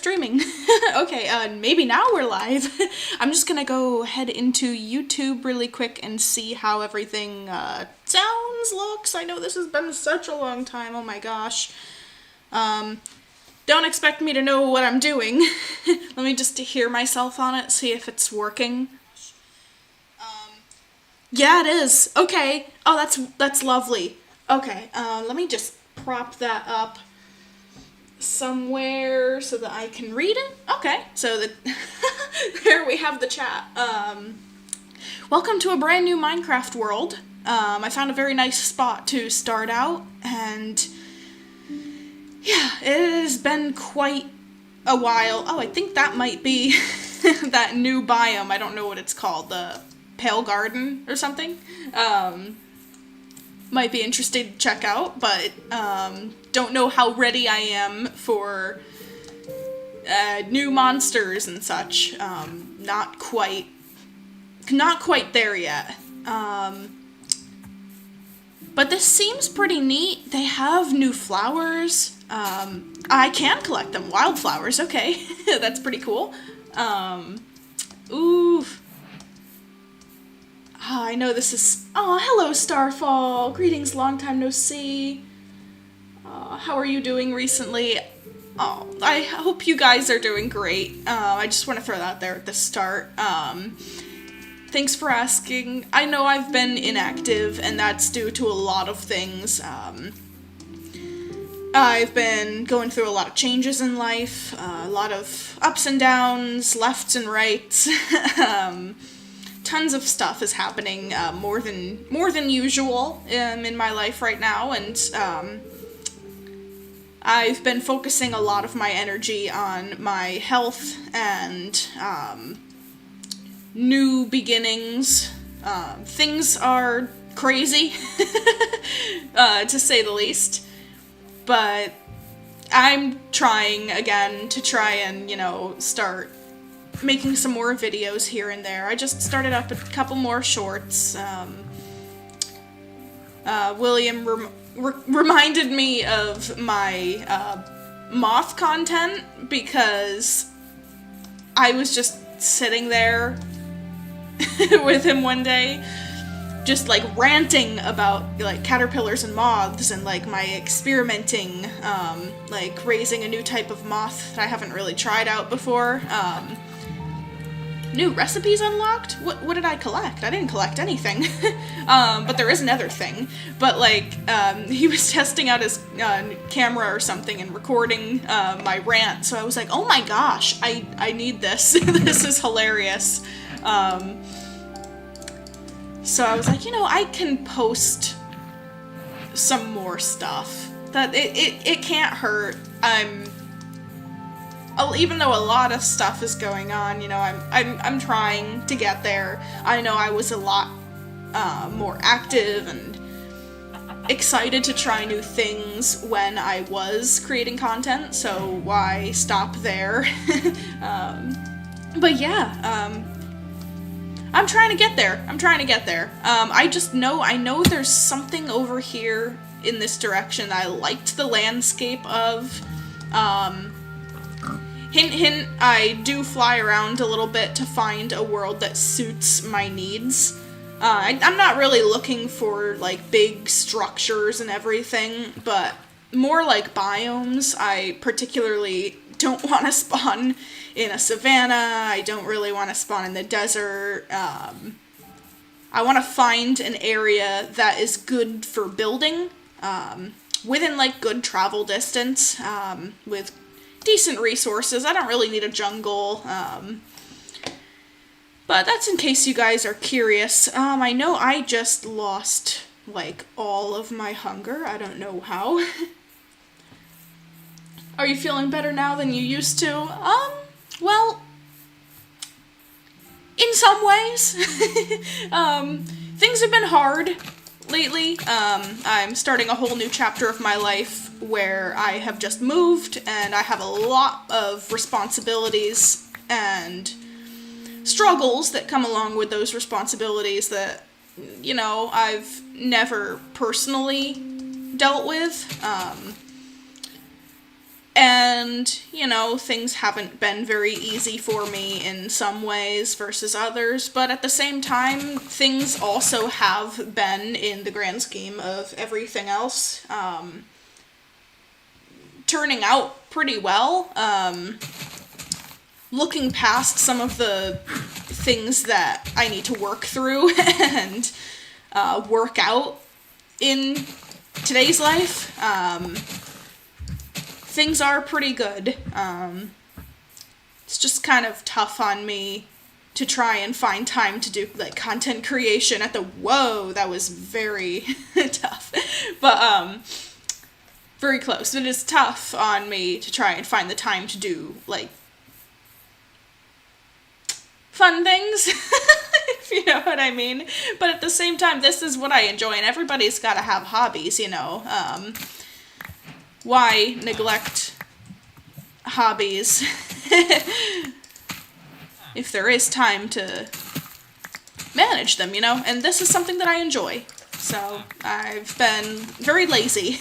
streaming. Okay, maybe now we're live. I'm just gonna go head into YouTube really quick and see how everything sounds, looks. I know this has been such a long time, oh my gosh. Don't expect me to know what I'm doing. Let me just hear myself on it, see if it's working. Yeah, it is. Okay. Oh, that's lovely. Okay, let me just prop that up somewhere so that I can read it. Okay, so there we have the chat. Welcome to a brand new Minecraft world. I found a very nice spot to start out, and yeah, it has been quite a while. Oh, I think that might be that new biome. I don't know what it's called, the Pale Garden or something. Might be interested to check out, but don't know how ready I am for new monsters and such. Not quite there yet. But this seems pretty neat. They have new flowers. I can collect them. Wildflowers, okay. That's pretty cool. Ooh. Oh, I know this is... Oh, hello, Starfall. Greetings, long time no see. How are you doing recently? Oh, I hope you guys are doing great. I just want to throw that out there at the start. Thanks for asking. I know I've been inactive, and that's due to a lot of things. I've been going through a lot of changes in life, a lot of ups and downs, lefts and rights. Tons of stuff is happening, more than usual in my life right now, and I've been focusing a lot of my energy on my health and new beginnings. Things are crazy, to say the least, but I'm trying again to try and, start making some more videos here and there. I just started up a couple more shorts. William reminded me of my moth content because I was just sitting there with him one day, just like ranting about like caterpillars and moths and like my experimenting, like raising a new type of moth that I haven't really tried out before. New recipes unlocked? What did I collect? I didn't collect anything. But there is another thing. But like, he was testing out his camera or something and recording my rant, so I was like, oh my gosh, I need this. This is hilarious. So I was like, I can post some more stuff. That it can't hurt. Even though a lot of stuff is going on, I'm trying to get there. I know I was a lot more active and excited to try new things when I was creating content, so why stop there? But yeah, I'm trying to get there. I know there's something over here in this direction that I liked the landscape of. Hint, hint, I do fly around a little bit to find a world that suits my needs. I'm not really looking for, like, big structures and everything, but more like biomes. I particularly don't want to spawn in a savanna. I don't really want to spawn in the desert. I want to find an area that is good for building, within, like, good travel distance, with decent resources. I don't really need a jungle, but that's in case you guys are curious. I know I just lost, like, all of my hunger. I don't know how. Are you feeling better now than you used to? Well, in some ways. Things have been hard lately. I'm starting a whole new chapter of my life where I have just moved and I have a lot of responsibilities and struggles that come along with those responsibilities that, I've never personally dealt with. And, you know, things haven't been very easy for me in some ways versus others, but at the same time, things also have been, in the grand scheme of everything else, turning out pretty well. Looking past some of the things that I need to work through and work out in today's life, things are pretty good. It's just kind of tough on me to try and find time to do, like, content creation at the, whoa, that was very tough. But, very close. It is tough on me to try and find the time to do, like, fun things, if you know what I mean. But at the same time, this is what I enjoy, and everybody's gotta have hobbies, you know. Why neglect hobbies if there is time to manage them, you know? And this is something that I enjoy. So I've been very lazy,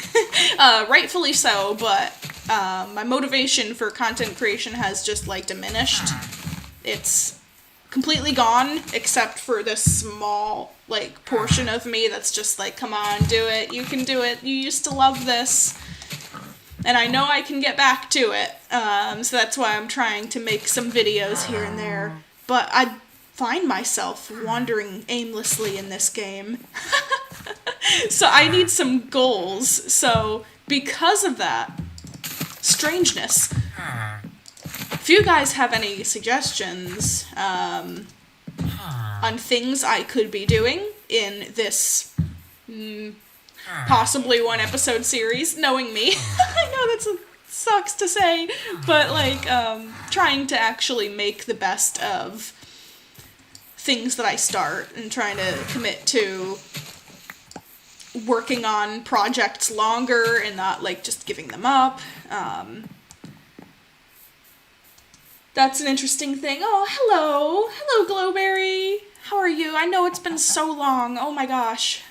rightfully so, but my motivation for content creation has just, like, diminished. It's completely gone, except for this small, like, portion of me that's just like, come on, do it, you can do it, you used to love this. And I know I can get back to it, so that's why I'm trying to make some videos here and there. But I find myself wandering aimlessly in this game. So I need some goals. So because of that, strangeness. If you guys have any suggestions on things I could be doing in this possibly one episode series, knowing me. I know sucks to say, but, like, trying to actually make the best of things that I start and trying to commit to working on projects longer and not, like, just giving them up. That's an interesting thing. Oh, hello. Hello, Glowberry. How are you? I know it's been so long. Oh my gosh.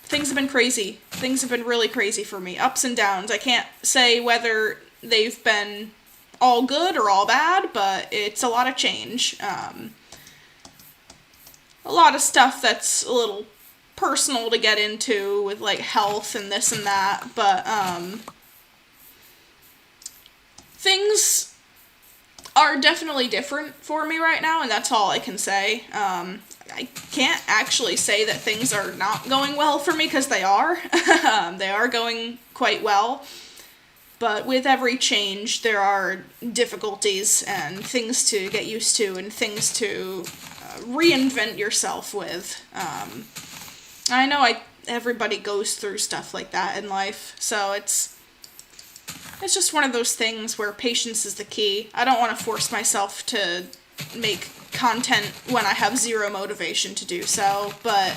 Things have been crazy. Things have been really crazy for me. Ups and downs. I can't say whether they've been all good or all bad, but it's a lot of change. A lot of stuff that's a little personal to get into with, like, health and this and that, but things are definitely different for me right now, and that's all I can say. I can't actually say that things are not going well for me, because they are. They are going quite well. But with every change, there are difficulties and things to get used to and things to reinvent yourself with. I know everybody goes through stuff like that in life, so it's just one of those things where patience is the key. I don't want to force myself to make content when I have zero motivation to do so, but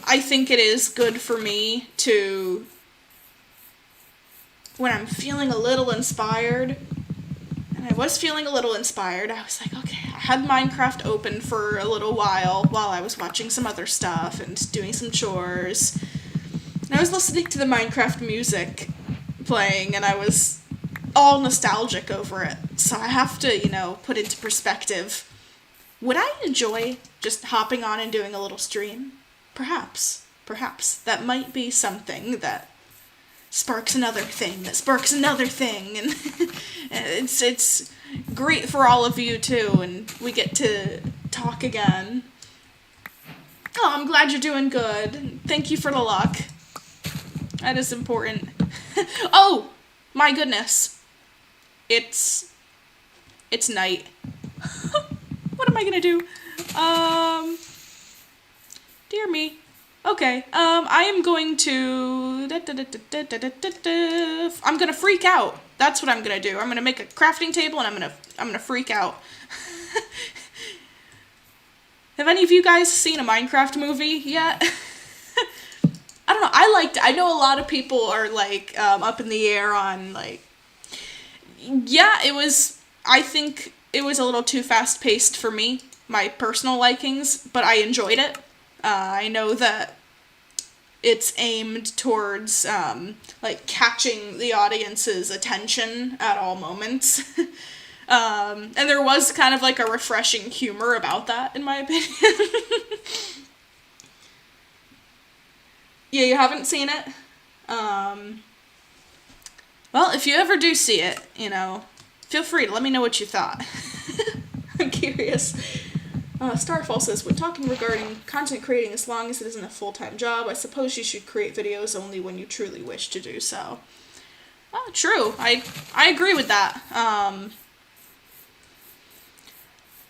I think it is good for me to, when I'm feeling a little inspired, and I was feeling a little inspired, I was like, okay, I had Minecraft open for a little while I was watching some other stuff and doing some chores, and I was listening to the Minecraft music playing, and I was all nostalgic over it. So I have to, you know, put into perspective, would I enjoy just hopping on and doing a little stream? Perhaps. That might be something that sparks another thing, and it's great for all of you too, and we get to talk again. Oh, I'm glad you're doing good. Thank you for the luck. That is important. Oh, my goodness. It's night. What am I gonna do? Dear me. Okay, I am going to... I'm gonna freak out. That's what I'm gonna do. I'm gonna make a crafting table and I'm gonna freak out. Have any of you guys seen a Minecraft movie yet? I don't know, I liked it. I know a lot of people are, like, up in the air on, like... Yeah, I think it was a little too fast-paced for me, my personal likings, but I enjoyed it. I know that it's aimed towards, like, catching the audience's attention at all moments. And there was kind of, like, a refreshing humor about that, in my opinion. Yeah, you haven't seen it? Well, if you ever do see it, you know, feel free to let me know what you thought. I'm curious. Starfall says, when talking regarding content creating, as long as it isn't a full-time job, I suppose you should create videos only when you truly wish to do so. True. I agree with that.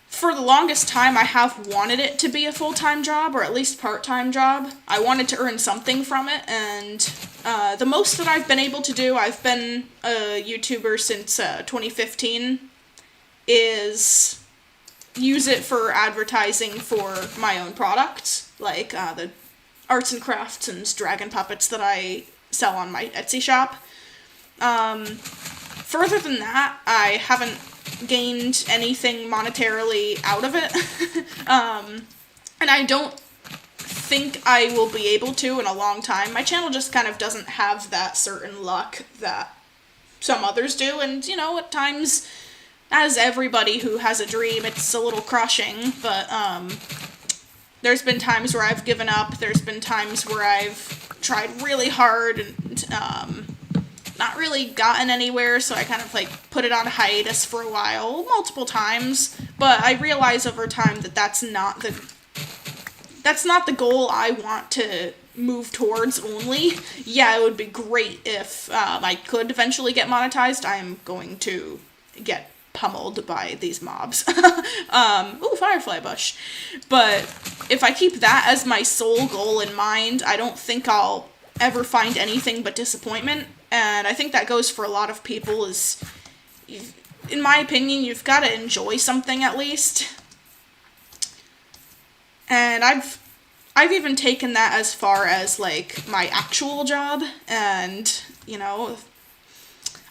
For the longest time, I have wanted it to be a full-time job, or at least part-time job. I wanted to earn something from it, and the most that I've been able to do, I've been a YouTuber since 2015, is use it for advertising for my own products, like the arts and crafts and dragon puppets that I sell on my Etsy shop. Further than that, I haven't gained anything monetarily out of it. And I don't think I will be able to in a long time. My channel just kind of doesn't have that certain luck that some others do, and, you know, at times, as everybody who has a dream, it's a little crushing, but, there's been times where I've given up, there's been times where I've tried really hard and, not really gotten anywhere, so I kind of, like, put it on hiatus for a while, multiple times, but I realize over time that that's not the goal I want to move towards only. Yeah, it would be great if I could eventually get monetized. I am going to get pummeled by these mobs. Ooh, firefly bush. But if I keep that as my sole goal in mind, I don't think I'll ever find anything but disappointment. And I think that goes for a lot of people, is, in my opinion, you've got to enjoy something at least. And I've even taken that as far as, like, my actual job, and, you know,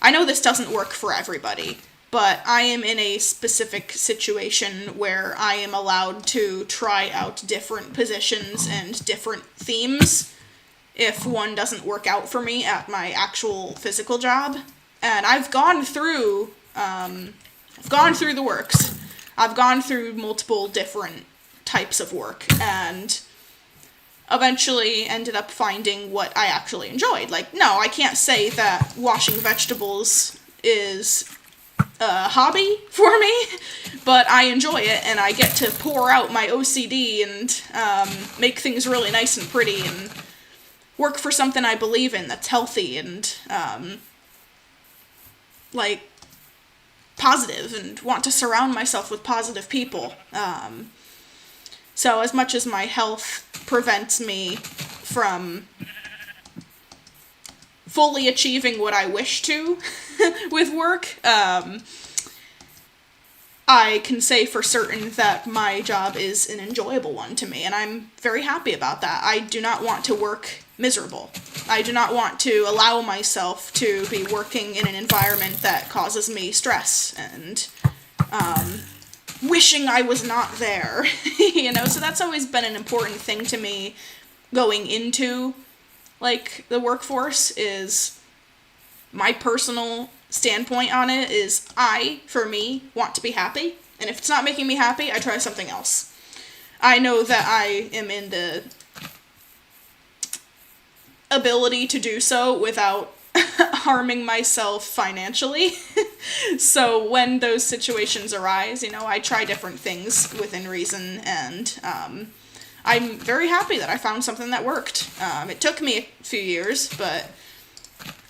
I know this doesn't work for everybody, but I am in a specific situation where I am allowed to try out different positions and different themes if one doesn't work out for me at my actual physical job. And I've gone through the works. I've gone through multiple different types of work, and eventually ended up finding what I actually enjoyed. Like, no, I can't say that washing vegetables is a hobby for me, but I enjoy it, and I get to pour out my OCD and make things really nice and pretty, and work for something I believe in that's healthy and, like, positive, and want to surround myself with positive people. So as much as my health prevents me from fully achieving what I wish to with work, I can say for certain that my job is an enjoyable one to me, and I'm very happy about that. I do not want to work miserable. I do not want to allow myself to be working in an environment that causes me stress and wishing I was not there. You know, so that's always been an important thing to me going into, like, the workforce, is my personal standpoint on it is for me, want to be happy, and if it's not making me happy, I try something else. I know that I am in the ability to do so without harming myself financially. So when those situations arise, you know, I try different things within reason, and I'm very happy that I found something that worked. It took me a few years, but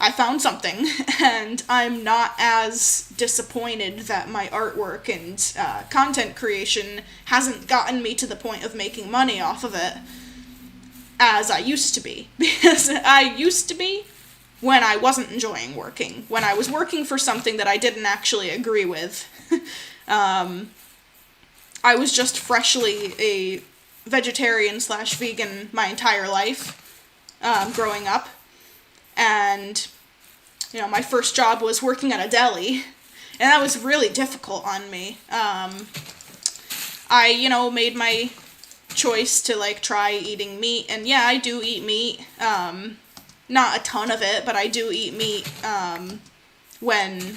I found something, and I'm not as disappointed that my artwork and content creation hasn't gotten me to the point of making money off of it as I used to be. Because I used to be when I wasn't enjoying working, when I was working for something that I didn't actually agree with. I was just freshly a vegetarian/vegan my entire life, growing up. And, you know, my first job was working at a deli, and that was really difficult on me. I, you know, made my choice to, like, try eating meat, and yeah, I do eat meat, not a ton of it, but I do eat meat, when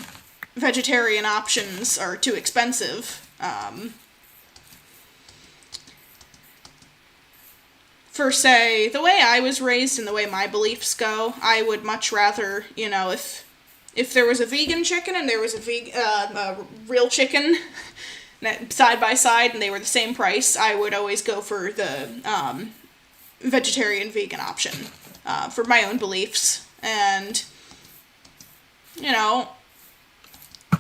vegetarian options are too expensive. For, say, the way I was raised and the way my beliefs go, I would much rather, you know, if there was a vegan chicken and there was a real chicken side by side and they were the same price, I would always go for the vegetarian vegan option for my own beliefs. And, you know,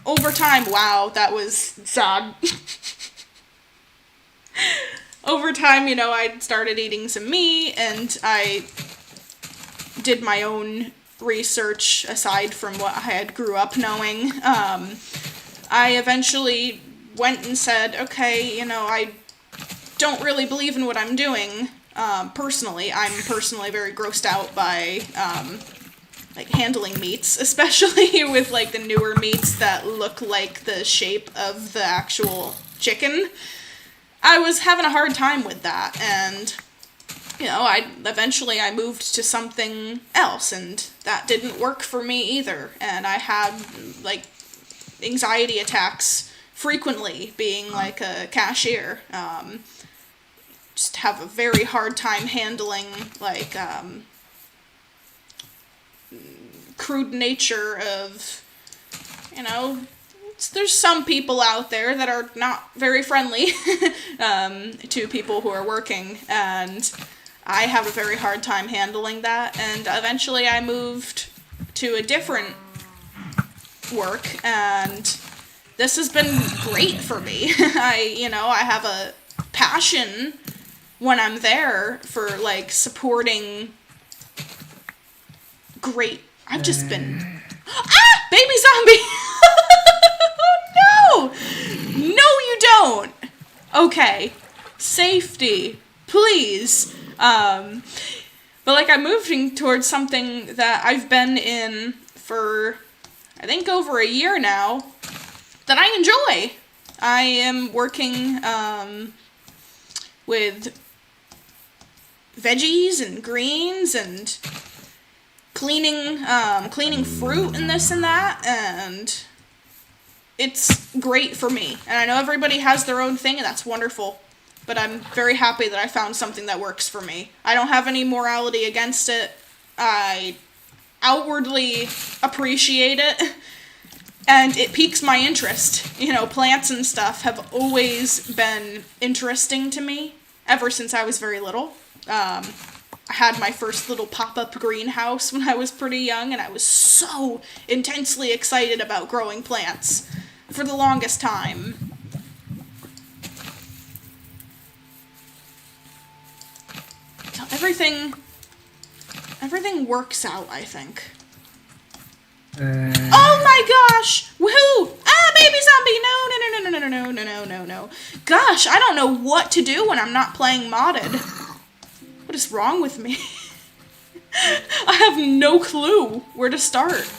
over time, wow, that was sad. Over time, you know, I started eating some meat, and I did my own research aside from what I had grew up knowing. I eventually went and said, okay, you know, I don't really believe in what I'm doing. Personally, I'm personally very grossed out by, like, handling meats, especially with, like, the newer meats that look like the shape of the actual chicken. I was having a hard time with that, and, you know, eventually I moved to something else, and that didn't work for me either, and I had, like, anxiety attacks frequently being, like, a cashier. Just have a very hard time handling, like, crude nature of, you know, there's some people out there that are not very friendly to people who are working, and I have a very hard time handling that, and eventually I moved to a different work, and this has been great for me. I have a passion when I'm there for, like, supporting great... I've just been... Ah! Baby zombie! Oh, no! No, you don't! Okay. Safety. Please. But, like, I'm moving towards something that I've been in for, I think, over a year now, that I enjoy. I am working, with veggies and greens and cleaning fruit and this and that, and it's great for me. And I know everybody has their own thing, and that's wonderful, but I'm very happy that I found something that works for me. I don't have any morality against it. I outwardly appreciate it, and it piques my interest. You know, plants and stuff have always been interesting to me, ever since I was very little. I had my first little pop-up greenhouse when I was pretty young, and I was so intensely excited about growing plants for the longest time. So everything works out, I think. Oh my gosh! Woohoo! Ah, baby zombie! No. Gosh, I don't know what to do when I'm not playing modded. What is wrong with me? I have no clue where to start.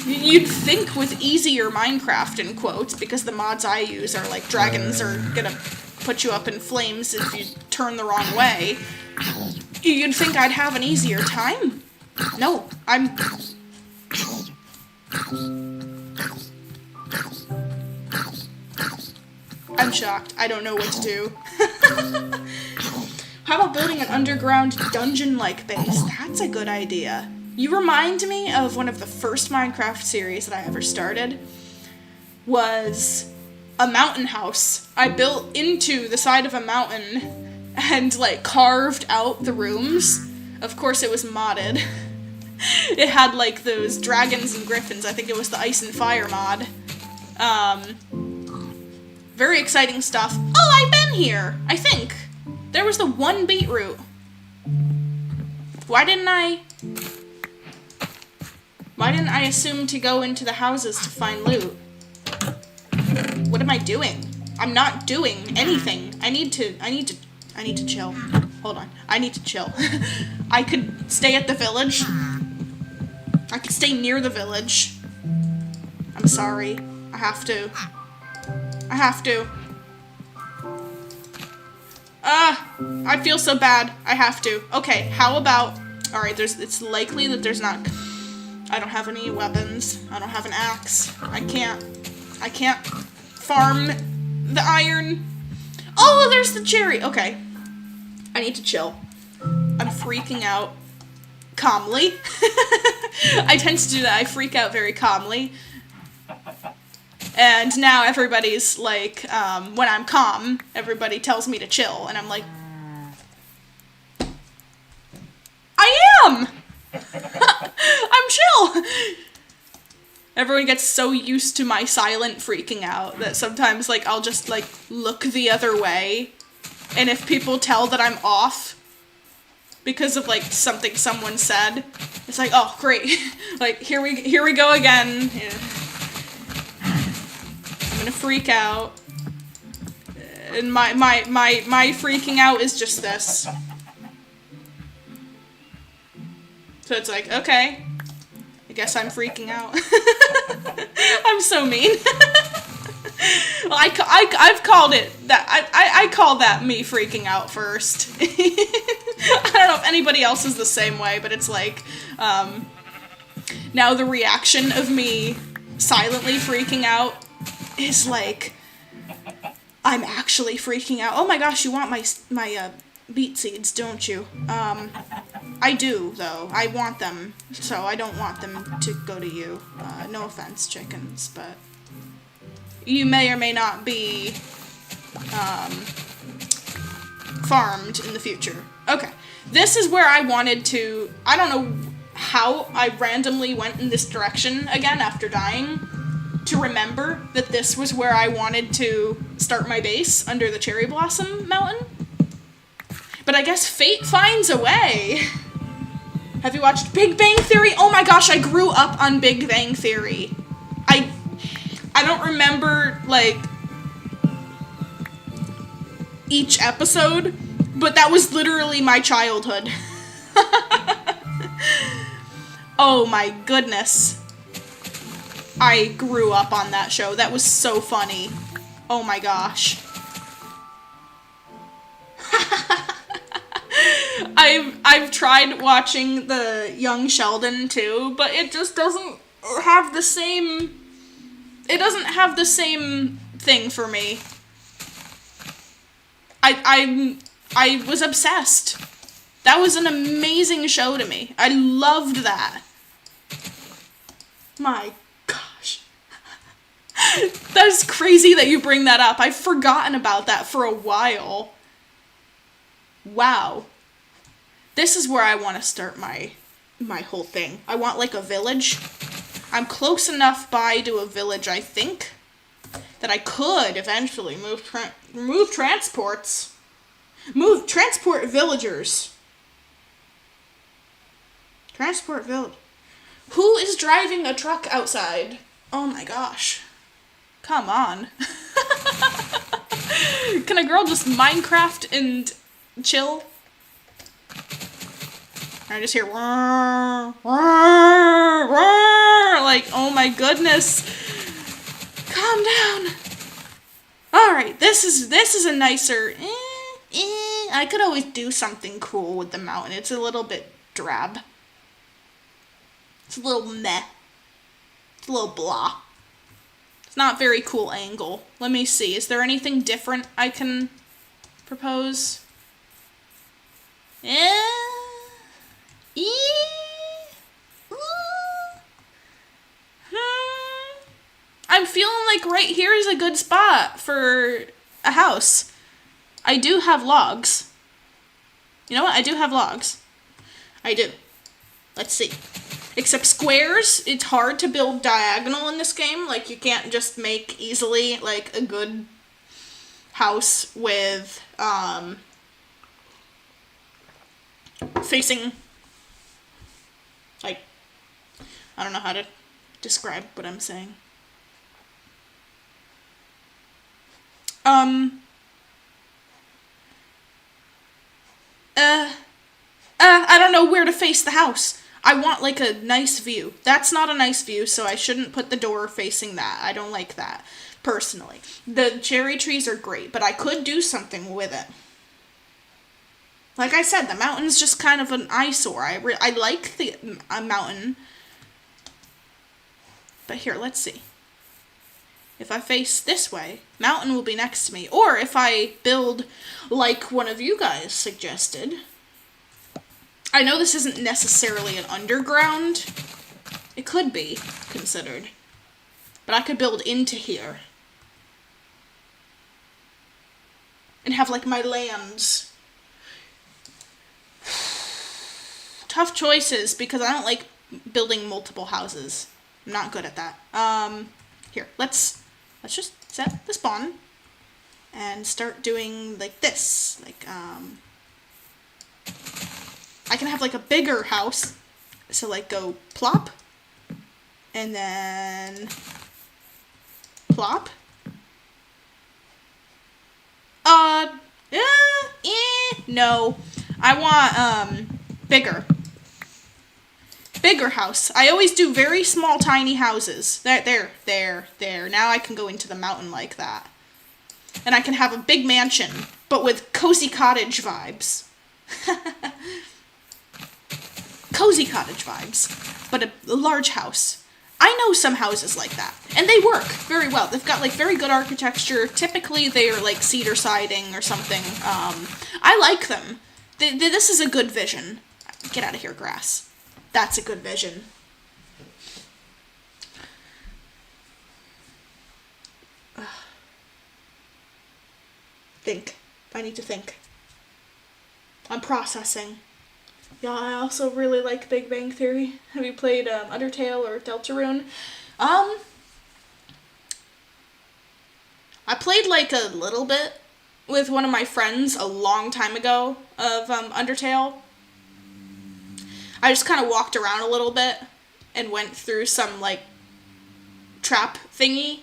You'd think with easier Minecraft, in quotes, because the mods I use are like dragons are gonna put you up in flames if you turn the wrong way. You'd think I'd have an easier time. No, I'm shocked. I don't know what to do. How about building an underground dungeon-like base? That's a good idea. You remind me of one of the first Minecraft series that I ever started. Was a mountain house. I built into the side of a mountain and, like, carved out the rooms. Of course it was modded. It had, like, those dragons and griffins. I think it was the Ice and Fire mod. Very exciting stuff. Oh, I've been here, I think. There was the one beetroot. Why didn't I assume to go into the houses to find loot? What am I doing? I'm not doing anything. I need to chill. Hold on. I need to chill. I could stay at the village. I could stay near the village. I'm sorry. I have to. I feel so bad. I have to. Okay, how about... Alright, it's likely that there's not... I don't have any weapons. I don't have an axe. I can't farm the iron. Oh, there's the cherry. Okay. I need to chill. I'm freaking out calmly. I tend to do that. I freak out very calmly. And now everybody's like, when I'm calm, everybody tells me to chill. And I'm like, I am! I'm chill! Everyone gets so used to my silent freaking out that sometimes, like, I'll just, like, look the other way. And if people tell that I'm off because of, like, something someone said, it's like, oh, great. Like, here we go again. Yeah. I'm gonna freak out. And my freaking out is just this. So it's like, okay, I guess I'm freaking out. I'm so mean. Well, I've called it that. I call that me freaking out first. I don't know if anybody else is the same way, but it's like, now the reaction of me silently freaking out is like, I'm actually freaking out. Oh my gosh, you want my beet seeds, don't you? I do, though. I want them, so I don't want them to go to you. No offense, chickens, but you may or may not be farmed in the future. Okay, this is where I wanted to... I don't know how I randomly went in this direction again after dying to remember that this was where I wanted to start my base under the Cherry Blossom Mountain. But I guess fate finds a way. Have you watched Big Bang Theory? Oh my gosh, I grew up on Big Bang Theory. I don't remember, like, each episode, but that was literally my childhood. Oh my goodness. I grew up on that show. That was so funny. Oh my gosh. I've tried watching the Young Sheldon too, but it just doesn't have the same... It doesn't have the same thing for me. I was obsessed. That was an amazing show to me. I loved that. My gosh. That's crazy that you bring that up. I've forgotten about that for a while. Wow. This is where I want to start my whole thing. I want, like, a village. I'm close enough by to a village, I think, that I could eventually transport villagers. Transport village. Who is driving a truck outside? Oh my gosh. Come on. Can a girl just Minecraft and chill? I just hear like, oh my goodness. Calm down. Alright, this is a nicer... I could always do something cool with the mountain. It's a little bit drab. It's a little meh. It's a little blah. It's not very cool angle. Let me see. Is there anything different I can propose? I'm feeling like right here is a good spot for a house. I do have logs. You know what? I do have logs. I do. Let's see. Except squares, it's hard to build diagonal in this game. Like, you can't just make easily, like, a good house with, facing, like, I don't know how to describe what I'm saying. I don't know where to face the house. I want, like, a nice view. That's not a nice view, so I shouldn't put the door facing that. I don't like that, personally. The cherry trees are great, but I could do something with it. Like I said, the mountain's just kind of an eyesore. I like the mountain. But here, let's see. If I face this way, mountain will be next to me. Or if I build like one of you guys suggested. I know this isn't necessarily an underground. It could be considered. But I could build into here. And have like my lands. Tough choices because I don't like building multiple houses. I'm not good at that. Here, let's just set the spawn and start doing like this. Like, I can have like a bigger house. So like go plop and then plop. No. I want, bigger. Bigger house. I always do very small, tiny houses. There. Now I can go into the mountain like that. And I can have a big mansion, but with cozy cottage vibes. Cozy cottage vibes, but a large house. I know some houses like that, and they work very well. They've got like very good architecture. Typically, they are like cedar siding or something. I like them. This is a good vision. Get out of here, grass. That's a good vision. Think. I need to think. I'm processing. Yeah, I also really like Big Bang Theory. Have you played Undertale or Deltarune? I played like a little bit with one of my friends a long time ago of Undertale. I just kind of walked around a little bit and went through some like trap thingy.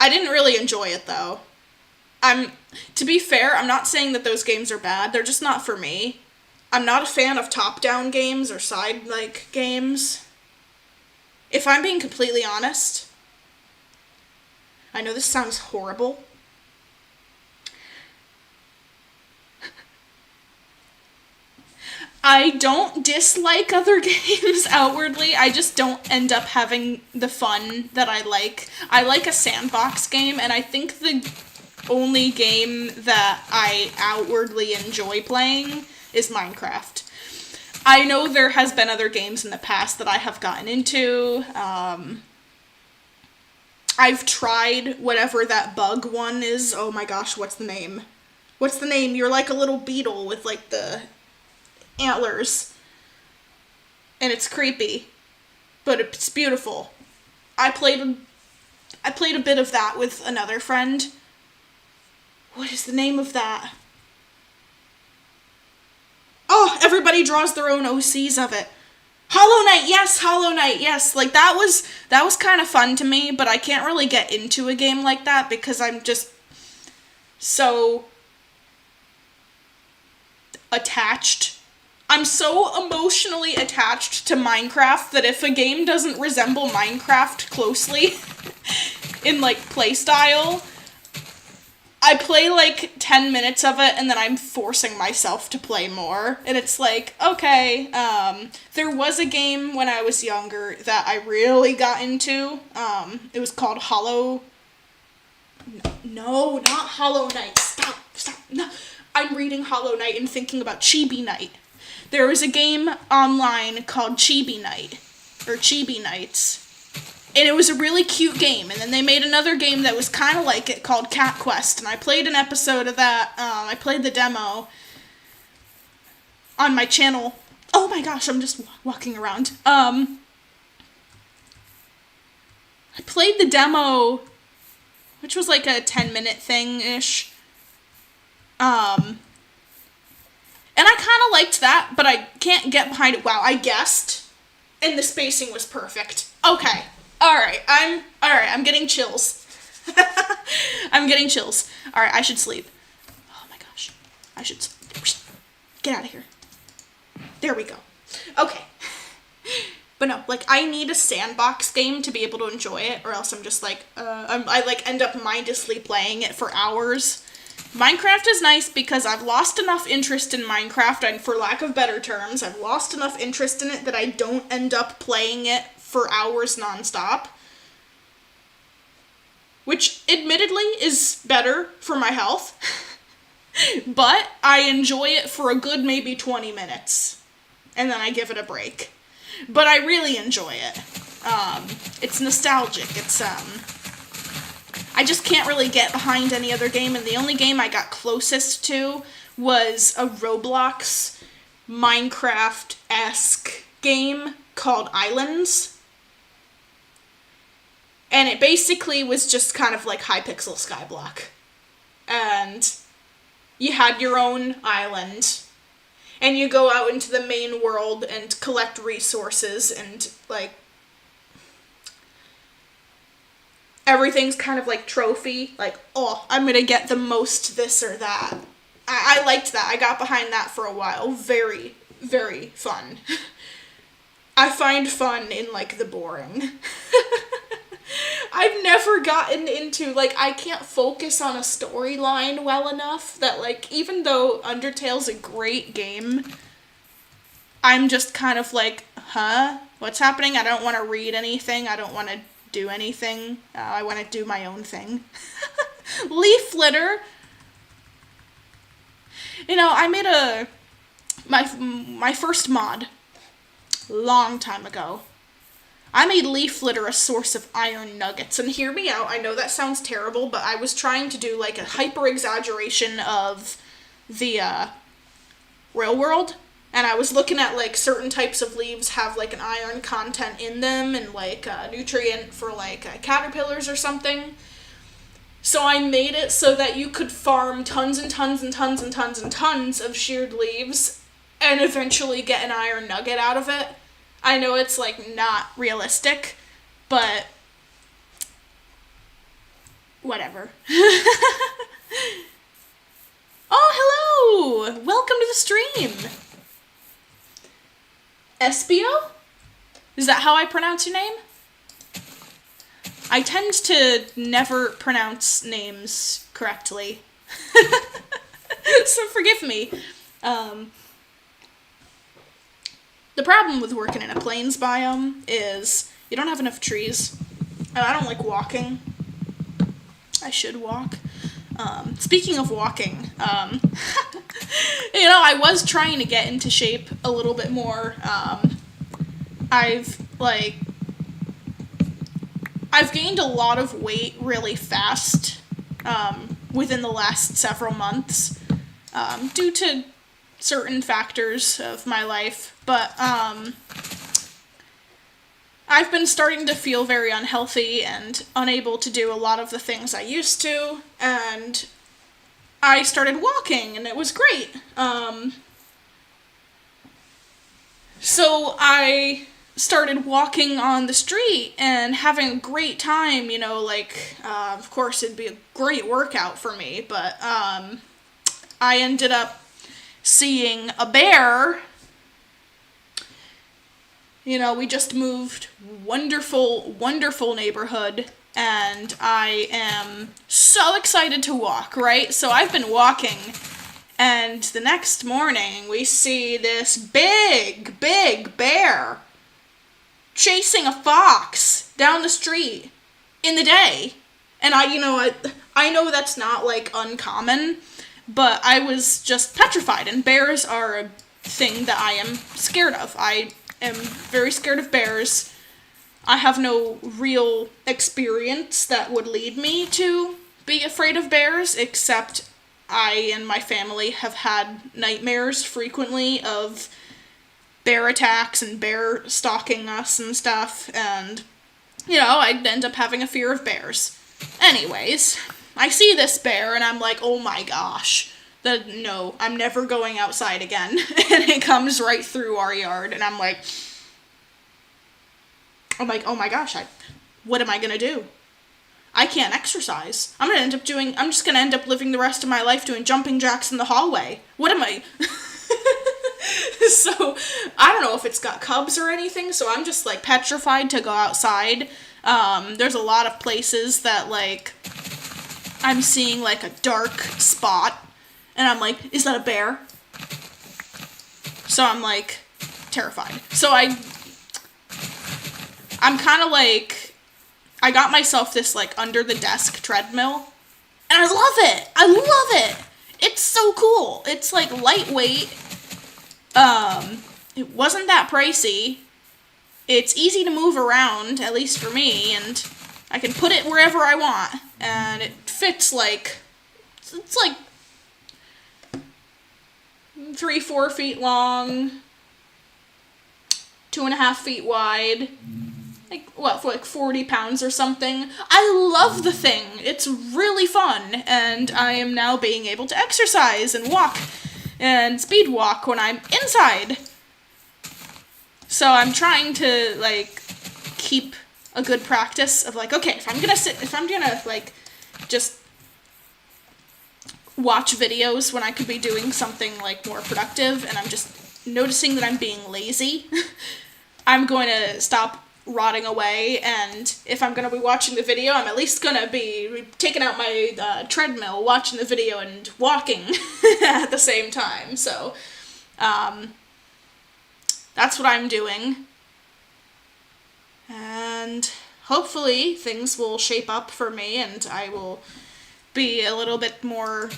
I didn't really enjoy it though. To be fair, I'm not saying that those games are bad. They're just not for me. I'm not a fan of top-down games or side-like games. If I'm being completely honest, I know this sounds horrible. I don't dislike other games outwardly. I just don't end up having the fun that I like. I like a sandbox game, and I think the only game that I outwardly enjoy playing is Minecaft. I know there has been other games in the past that I have gotten into. I've tried whatever that bug one is. Oh my gosh, what's the name? What's the name? You're like a little beetle with like the antlers. And it's creepy. But it's beautiful. I played a bit of that with another friend. What is the name of that? Oh, everybody draws their own OCs of it. Hollow Knight, yes, Hollow Knight, yes. Like, that was kind of fun to me, but I can't really get into a game like that because I'm just so attached. I'm so emotionally attached to Minecraft that if a game doesn't resemble Minecraft closely in, like, playstyle, I play like 10 minutes of it and then I'm forcing myself to play more. And it's like, okay, there was a game when I was younger that I really got into. It was called No, not Hollow Knight. Stop. No. I'm reading Hollow Knight and thinking about Chibi Knight. There was a game online called Chibi Knight, or Chibi Knights. And it was a really cute game. And then they made another game that was kind of like it called Cat Quest. And I played an episode of that. I played the demo on my channel. Oh my gosh, I'm just walking around. I played the demo, which was like a 10-minute thing-ish. And I kind of liked that, but I can't get behind it. Wow, I guessed. And the spacing was perfect. Okay. Alright, I'm getting chills. I'm getting chills. Alright, I should sleep. Oh my gosh. I should get out of here. There we go. Okay. But no, like, I need a sandbox game to be able to enjoy it, or else I'm just like, I like end up mindlessly playing it for hours. Minecraft is nice because I've lost enough interest in Minecraft, and for lack of better terms, I've lost enough interest in it that I don't end up playing it for hours nonstop. Which, admittedly, is better for my health. But I enjoy it for a good maybe 20 minutes. And then I give it a break. But I really enjoy it. It's nostalgic. It's, I just can't really get behind any other game, and the only game I got closest to was a Roblox, Minecraft-esque game called Islands. And it basically was just kind of like Hypixel Skyblock. And you had your own island, and you go out into the main world and collect resources, and, like, everything's kind of like trophy, like, oh, I'm gonna get the most this or that. I liked that. I got behind that for a while. Very, very fun. I find fun in, like, the boring. I've never gotten into, like, I can't focus on a storyline well enough that, like, even though Undertale's a great game, I'm just kind of like, huh? What's happening? I don't want to read anything. I don't want to do anything. I want to do my own thing. Leaf litter. You know, I made my first mod long time ago. I made leaf litter a source of iron nuggets, and hear me out, I know that sounds terrible, but I was trying to do, like, a hyper-exaggeration of the, real world, and I was looking at, like, certain types of leaves have, like, an iron content in them, and, like, a nutrient for, like, caterpillars or something. So I made it so that you could farm tons and tons and tons and tons and tons of sheared leaves, and eventually get an iron nugget out of it. I know it's, like, not realistic, but whatever. Oh, hello! Welcome to the stream! Espio? Is that how I pronounce your name? I tend to never pronounce names correctly. So forgive me. The problem with working in a plains biome is you don't have enough trees, and I don't like walking. I should walk. Speaking of walking, you know, I was trying to get into shape a little bit more. I've gained a lot of weight really fast, within the last several months, due to certain factors of my life, but, I've been starting to feel very unhealthy and unable to do a lot of the things I used to, and I started walking, and it was great. So I started walking on the street and having a great time, you know, like, of course it'd be a great workout for me, but, I ended up seeing a bear. You know, we just moved, wonderful, wonderful neighborhood, and I am so excited to walk, right? So I've been walking, and the next morning we see this big, big bear chasing a fox down the street in the day. And I know that's not, like, uncommon, but I was just petrified, and bears are a thing that I am scared of. I am very scared of bears. I have no real experience that would lead me to be afraid of bears, except I and my family have had nightmares frequently of bear attacks and bear stalking us and stuff, and, you know, I'd end up having a fear of bears. Anyways, I see this bear, and I'm like, oh my gosh. No, I'm never going outside again. And it comes right through our yard, and I'm like, oh my gosh, what am I gonna do? I can't exercise. I'm just gonna end up living the rest of my life doing jumping jacks in the hallway. What am I? So, I don't know if it's got cubs or anything, so I'm just, like, petrified to go outside. There's a lot of places that, like, I'm seeing like a dark spot, and I'm like, is that a bear? So I'm like terrified. So I'm kind of like, I got myself this like under the desk treadmill, and I love it. I love it. It's so cool. It's like lightweight. It wasn't that pricey. It's easy to move around, at least for me, and I can put it wherever I want. And it fits like, it's like 3-4 feet long, 2.5 feet wide, like, what, for like 40 pounds or something. I love the thing. It's really fun, and I am now being able to exercise and walk and speed walk when I'm inside. So I'm trying to, like, keep a good practice of, like, okay, if I'm gonna, like, just watch videos when I could be doing something, like, more productive, and I'm just noticing that I'm being lazy, I'm going to stop rotting away, and if I'm going to be watching the video, I'm at least going to be taking out my treadmill, watching the video, and walking at the same time. So, that's what I'm doing. And hopefully things will shape up for me, and I will be a little bit more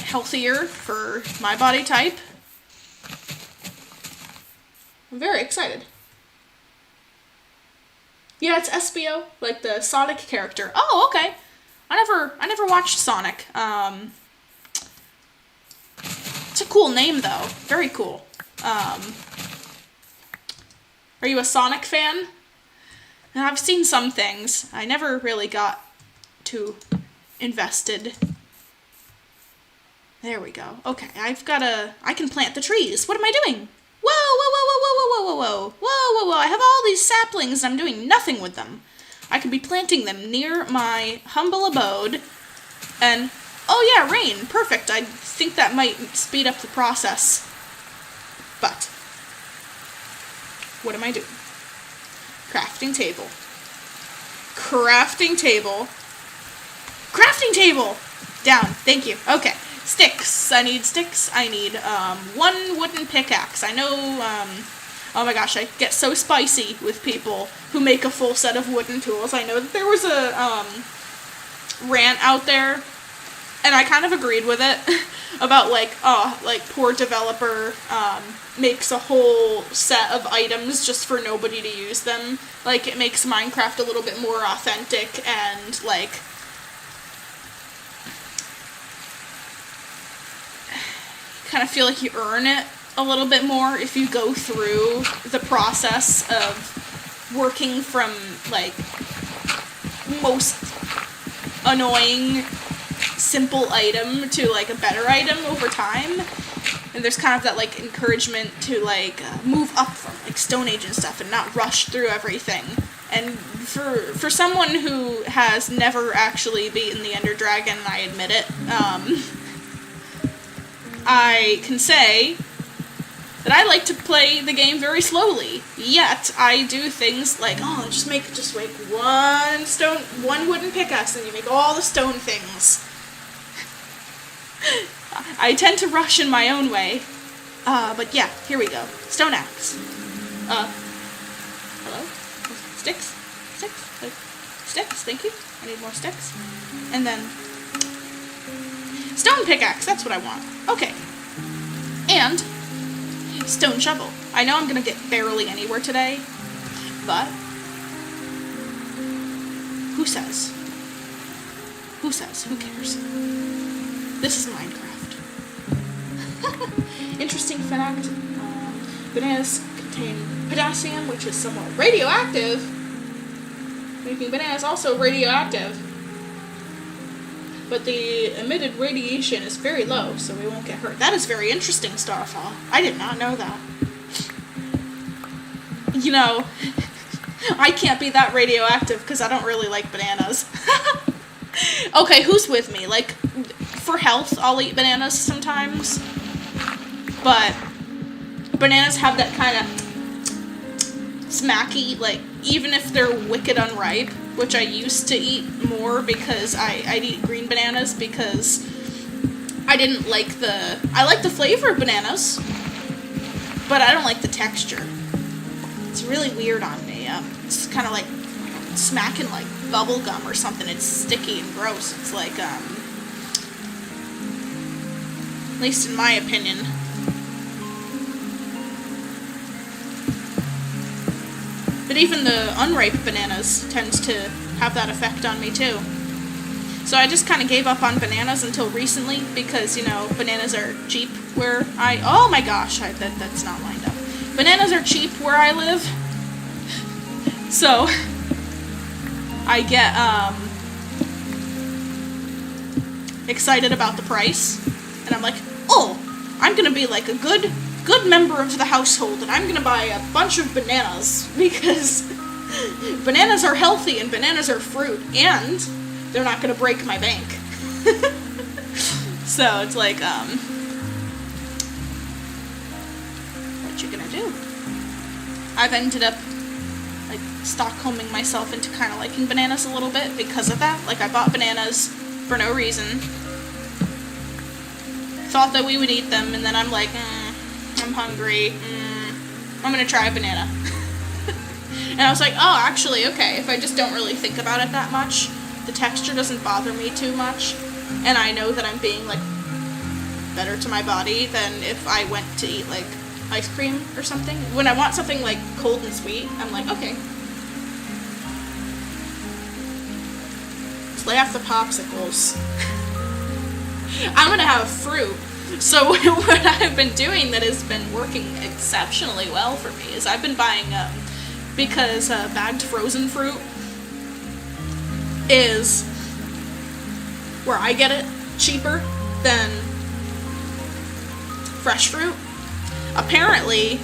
healthier for my body type. I'm very excited. Yeah, it's SBO, like the Sonic character. Oh, okay. I never watched Sonic. It's a cool name though. Very cool. Are you a Sonic fan? I've seen some things. I never really got too invested. There we go. Okay, I can plant the trees. What am I doing? Whoa, whoa, whoa, whoa, whoa, whoa, whoa, whoa, whoa, whoa, whoa, I have all these saplings and I'm doing nothing with them. I could be planting them near my humble abode, and, oh yeah, rain, perfect. I think that might speed up the process. But, what am I doing? Crafting table. Crafting table. Crafting table! Down, thank you. Okay. Sticks. I need sticks. I need, 1 wooden pickaxe. I know, oh my gosh, I get so spicy with people who make a full set of wooden tools. I know that there was a, rant out there, and I kind of agreed with it, about, like, oh, like, poor developer, makes a whole set of items just for nobody to use them. Like, it makes Minecraft a little bit more authentic, and, like, kind of feel like you earn it a little bit more if you go through the process of working from, like, most annoying simple item to, like, a better item over time. And there's kind of that, like, encouragement to, like, move up from, like, Stone Age and stuff and not rush through everything. And for someone who has never actually beaten the Ender Dragon, I admit it, I can say that I like to play the game very slowly, yet I do things like, oh, just make one wooden pickaxe and you make all the stone things. I tend to rush in my own way, but yeah, here we go. Stone axe. Hello? Sticks? Sticks, thank you. I need more sticks. And then stone pickaxe, that's what I want. Okay. And stone shovel. I know I'm gonna get barely anywhere today, but who says? Who says? Who cares? This is Minecraft. Interesting fact. Bananas contain potassium, which is somewhat radioactive, making bananas also radioactive. But the emitted radiation is very low, so we won't get hurt. That is very interesting, Starfall. I did not know that. You know, I can't be that radioactive because I don't really like bananas. Okay, who's with me? Like, for health, I'll eat bananas sometimes. But bananas have that kind of smacky, like, even if they're wicked unripe, which I used to eat more because I'd eat green bananas because I didn't like I like the flavor of bananas, but I don't like the texture. It's really weird on me. It's kind of like smacking like bubble gum or something. It's sticky and gross. It's like, at least in my opinion. But even the unripe bananas tends to have that effect on me too. So I just kind of gave up on bananas until recently because, you know, bananas are cheap where oh my gosh, that's not lined up. Bananas are cheap where I live. So I get excited about the price, and I'm like, oh, I'm gonna be like a good member of the household, and I'm gonna buy a bunch of bananas because bananas are healthy and bananas are fruit, and they're not gonna break my bank. So it's like, what you gonna do? I've ended up like Stockholming myself into kind of liking bananas a little bit because of that. Like, I bought bananas for no reason, thought that we would eat them, and then I'm like, I'm hungry, I'm gonna try a banana. And I was like, oh, actually, okay, if I just don't really think about it that much, the texture doesn't bother me too much, and I know that I'm being, like, better to my body than if I went to eat, like, ice cream or something. When I want something, like, cold and sweet, I'm like, okay. Let's lay off the popsicles. I'm gonna have fruit. So what I've been doing that has been working exceptionally well for me is I've been buying, because bagged frozen fruit is where I get it cheaper than fresh fruit. Apparently,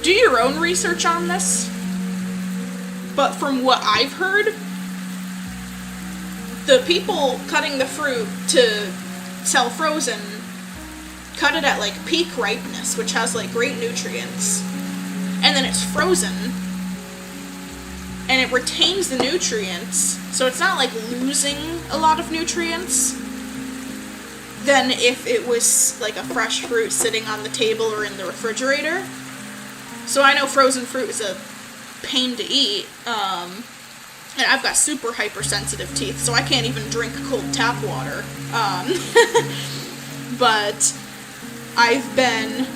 do your own research on this, but from what I've heard, the people cutting the fruit to sell frozen cut it at like peak ripeness, which has like great nutrients, and then it's frozen and it retains the nutrients, so it's not like losing a lot of nutrients than if it was like a fresh fruit sitting on the table or in the refrigerator. So I know frozen fruit is a pain to eat, and I've got super hypersensitive teeth, so I can't even drink cold tap water. But I've been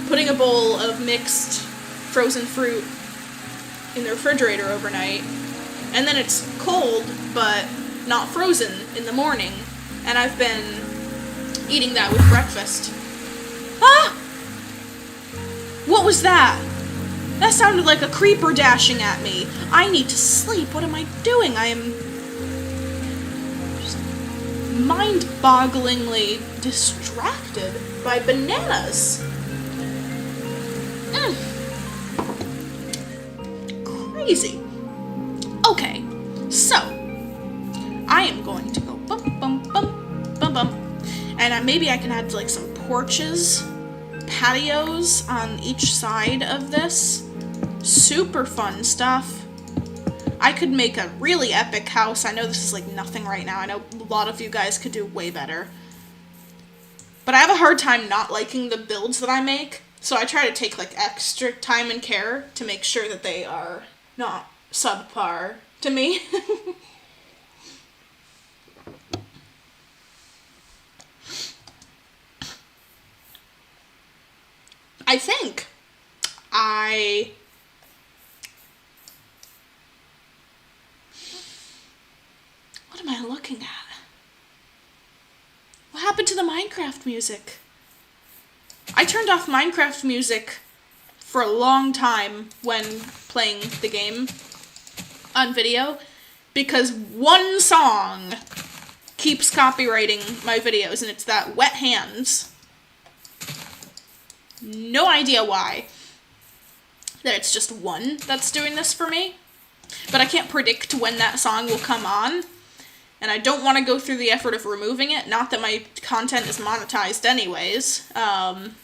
putting a bowl of mixed frozen fruit in the refrigerator overnight, and then it's cold, but not frozen in the morning, and I've been eating that with breakfast. Ah! What was that? That sounded like a creeper dashing at me. I need to sleep. What am I doing? I am just mind-bogglingly distracted by bananas. Crazy. Okay, so I am going to go bum bum bum bum bum, and maybe I can add like some porches, patios on each side of this. Super fun stuff. I could make a really epic house. I know this is like nothing right now. I know a lot of you guys could do way better. But I have a hard time not liking the builds that I make, so I try to take like extra time and care to make sure that they are not subpar to me. I think what am I looking at? What happened to the Minecraft music? I turned off Minecraft music for a long time when playing the game on video because one song keeps copywriting my videos, and it's that Wet Hands. No idea why. That it's just one that's doing this for me. But I can't predict when that song will come on. And I don't want to go through the effort of removing it. Not that my content is monetized anyways. But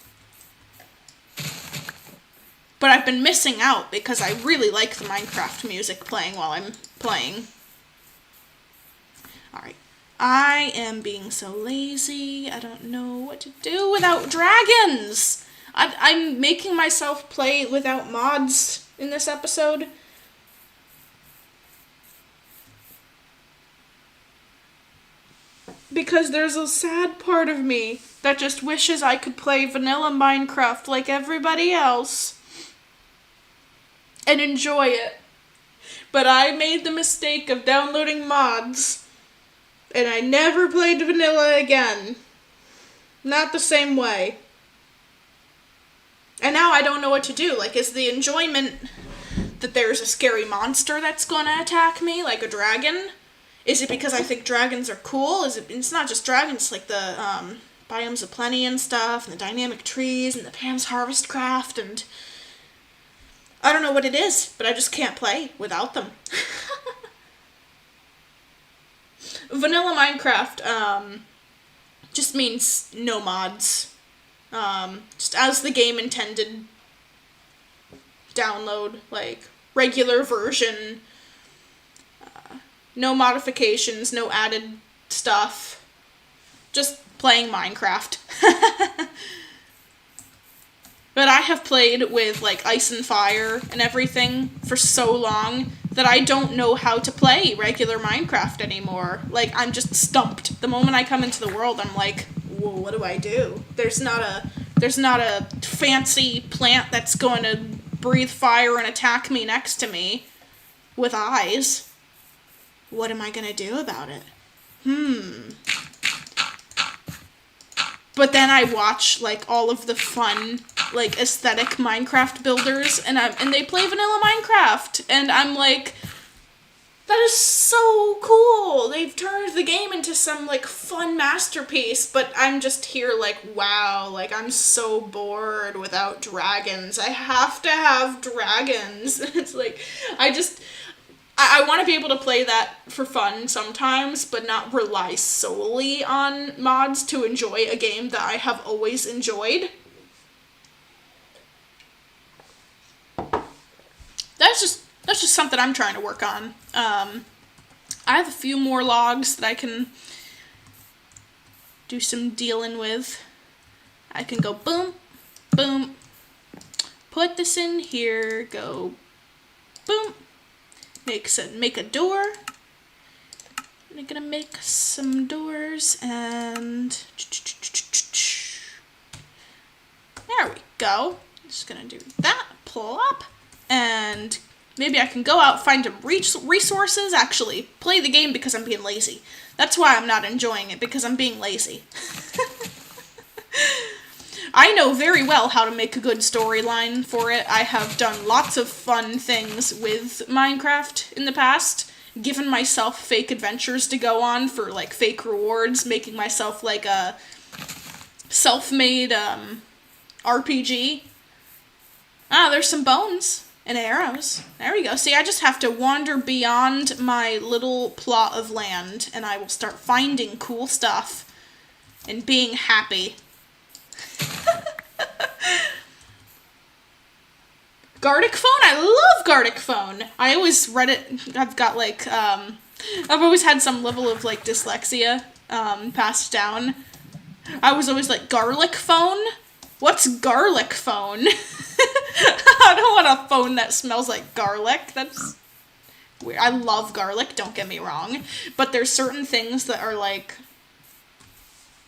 But I've been missing out because I really like the Minecraft music playing while I'm playing. Alright. I am being so lazy. I don't know what to do without dragons. I'm making myself play without mods in this episode. Because there's a sad part of me that just wishes I could play vanilla Minecraft like everybody else and enjoy it. But I made the mistake of downloading mods, and I never played vanilla again. Not the same way. And now I don't know what to do. Like, is the enjoyment that there's a scary monster that's gonna attack me, like a dragon? Is it because I think dragons are cool? It's not just dragons, like the Biomes of Plenty and stuff, and the dynamic trees, and the Pam's Harvestcraft, and I don't know what it is, but I just can't play without them. Vanilla Minecraft just means no mods. Just as the game intended. Download, like, regular version. No modifications, no added stuff. Just playing Minecraft. But I have played with, like, Ice and Fire and everything for so long that I don't know how to play regular Minecraft anymore. Like, I'm just stumped. The moment I come into the world, I'm like, whoa, what do I do? There's not a fancy plant that's going to breathe fire and attack me next to me with eyes. What am I going to do about it? But then I watch, like, all of the fun, like, aesthetic Minecraft builders, and they play vanilla Minecraft, and I'm like, that is so cool! They've turned the game into some, like, fun masterpiece, but I'm just here like, wow, like, I'm so bored without dragons. I have to have dragons. It's like, I want to be able to play that for fun sometimes, but not rely solely on mods to enjoy a game that I have always enjoyed. That's just something I'm trying to work on. I have a few more logs that I can do some dealing with. I can go boom, boom, put this in here, go boom. Make a door. I'm gonna make some doors, and there we go. Just gonna do that, plop, and maybe I can go out, find some resources, actually play the game because I'm being lazy. That's why I'm not enjoying it, because I'm being lazy. I know very well how to make a good storyline for it. I have done lots of fun things with Minecraft in the past, given myself fake adventures to go on for, like, fake rewards, making myself, like, a self-made RPG. Ah, there's some bones and arrows. There we go. See, I just have to wander beyond my little plot of land, and I will start finding cool stuff and being happy. Gartic phone? I love Gartic phone. I always read it. I've got, like, I've always had some level of, like, dyslexia passed down. I was always like, garlic phone? What's garlic phone? I don't want a phone that smells like garlic. That's weird. I love garlic, don't get me wrong. But there's certain things that are, like,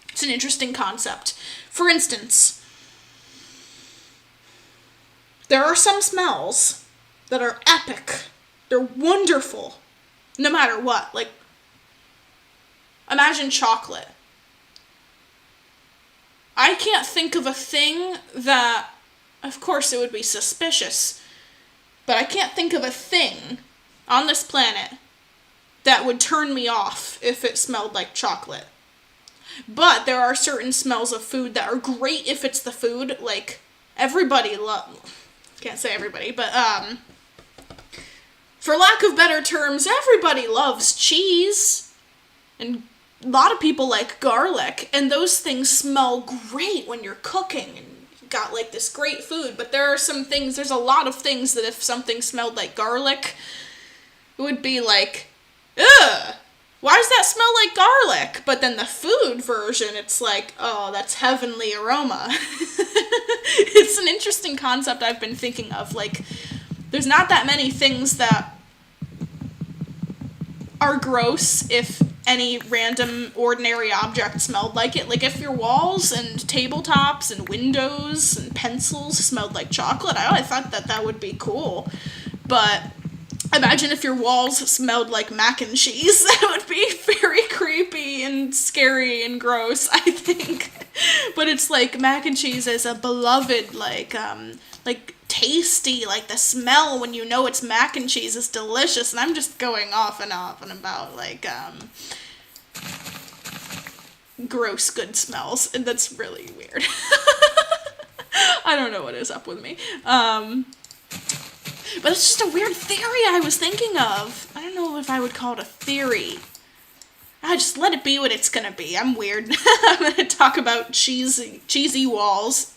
it's an interesting concept. For instance, there are some smells that are epic. They're wonderful, no matter what. Like, imagine chocolate. I can't think of a thing that, of course it would be suspicious, but I can't think of a thing on this planet that would turn me off if it smelled like chocolate. But there are certain smells of food that are great if it's the food. Like, everybody can't say everybody, but, for lack of better terms, everybody loves cheese. And a lot of people like garlic. And those things smell great when you're cooking. And got like this great food, but there's a lot of things that if something smelled like garlic, it would be like, ugh, why does that smell like garlic? But then the food version, it's like, oh, that's heavenly aroma. It's an interesting concept I've been thinking of. Like, there's not that many things that are gross if any random ordinary object smelled like it. Like, if your walls and tabletops and windows and pencils smelled like chocolate, I always thought that would be cool. But imagine if your walls smelled like mac and cheese. That would be very creepy and scary and gross, I think. But it's like mac and cheese is a beloved, like tasty, like the smell when you know it's mac and cheese is delicious. And I'm just going off and about like gross good smells, and that's really weird. I don't know what is up with me. But it's just a weird theory I was thinking of. I don't know if I would call it a theory. I just let it be what it's gonna be. I'm weird. I'm gonna talk about cheesy walls.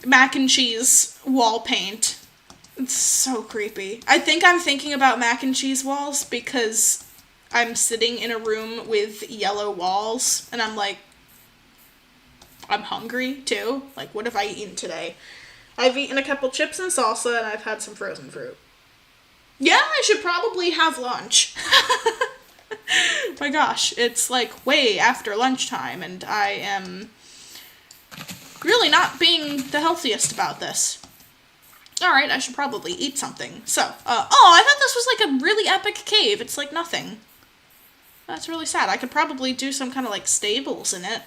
Mac and cheese wall paint. It's so creepy. I think I'm thinking about mac and cheese walls because I'm sitting in a room with yellow walls, and I'm like, I'm hungry too. Like, what have I eaten today? I've eaten a couple chips and salsa, and I've had some frozen fruit. Yeah, I should probably have lunch. My gosh, it's like way after lunchtime, and I am really not being the healthiest about this. Alright, I should probably eat something. So, I thought this was like a really epic cave. It's like nothing. That's really sad. I could probably do some kind of like stables in it.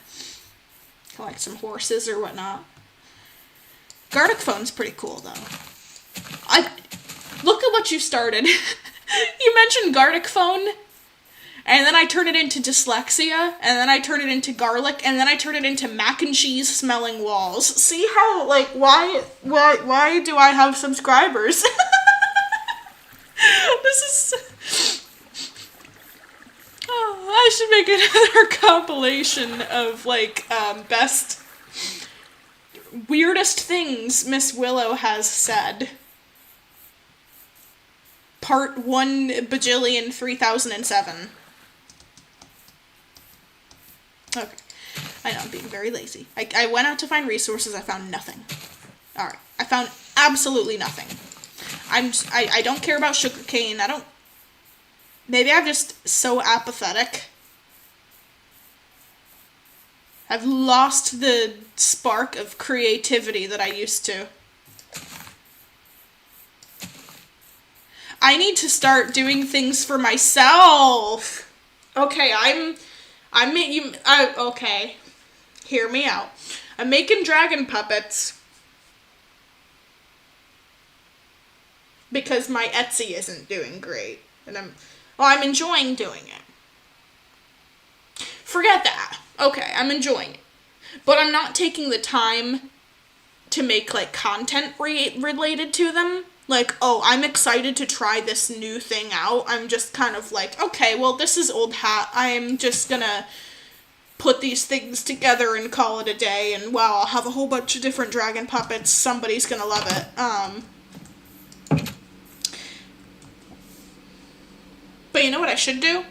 Like some horses or whatnot. Gartic phone's pretty cool, though. Look at what you started. You mentioned Gartic phone, and then I turn it into dyslexia, and then I turn it into garlic, and then I turn it into mac and cheese smelling walls. See how, like, why do I have subscribers? This is... Oh, I should make another compilation of, like, best... weirdest things Miss Willow has said. Part 1,000,000,007. Okay. I know, I'm being very lazy. I went out to find resources, I found nothing. Alright. I found absolutely nothing. I don't care about sugarcane, maybe I'm just so apathetic. I've lost the spark of creativity that I used to. I need to start doing things for myself. Okay, okay. Hear me out. I'm making dragon puppets because my Etsy isn't doing great. And I'm enjoying doing it. Forget that. Okay, I'm enjoying it. But I'm not taking the time to make, like, content related to them. Like, oh, I'm excited to try this new thing out. I'm just kind of like, okay, well, this is old hat. I'm just gonna put these things together and call it a day. And, wow, I'll have a whole bunch of different dragon puppets. Somebody's gonna love it. But you know what I should do?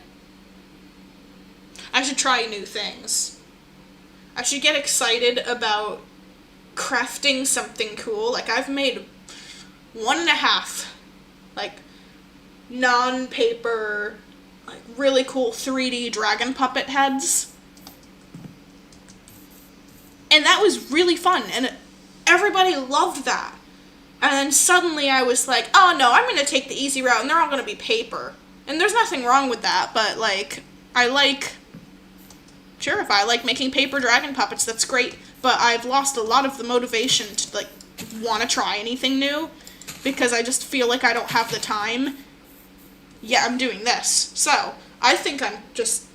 I should try new things. I should get excited about crafting something cool. Like, I've made 1.5, like, non-paper, like, really cool 3D dragon puppet heads. And that was really fun, and everybody loved that. And then suddenly I was like, oh no, I'm gonna take the easy route, and they're all gonna be paper. And there's nothing wrong with that, but, like, sure, if I like making paper dragon puppets, that's great. But I've lost a lot of the motivation to, like, want to try anything new. Because I just feel like I don't have the time. Yeah, I'm doing this. So, I think I'm just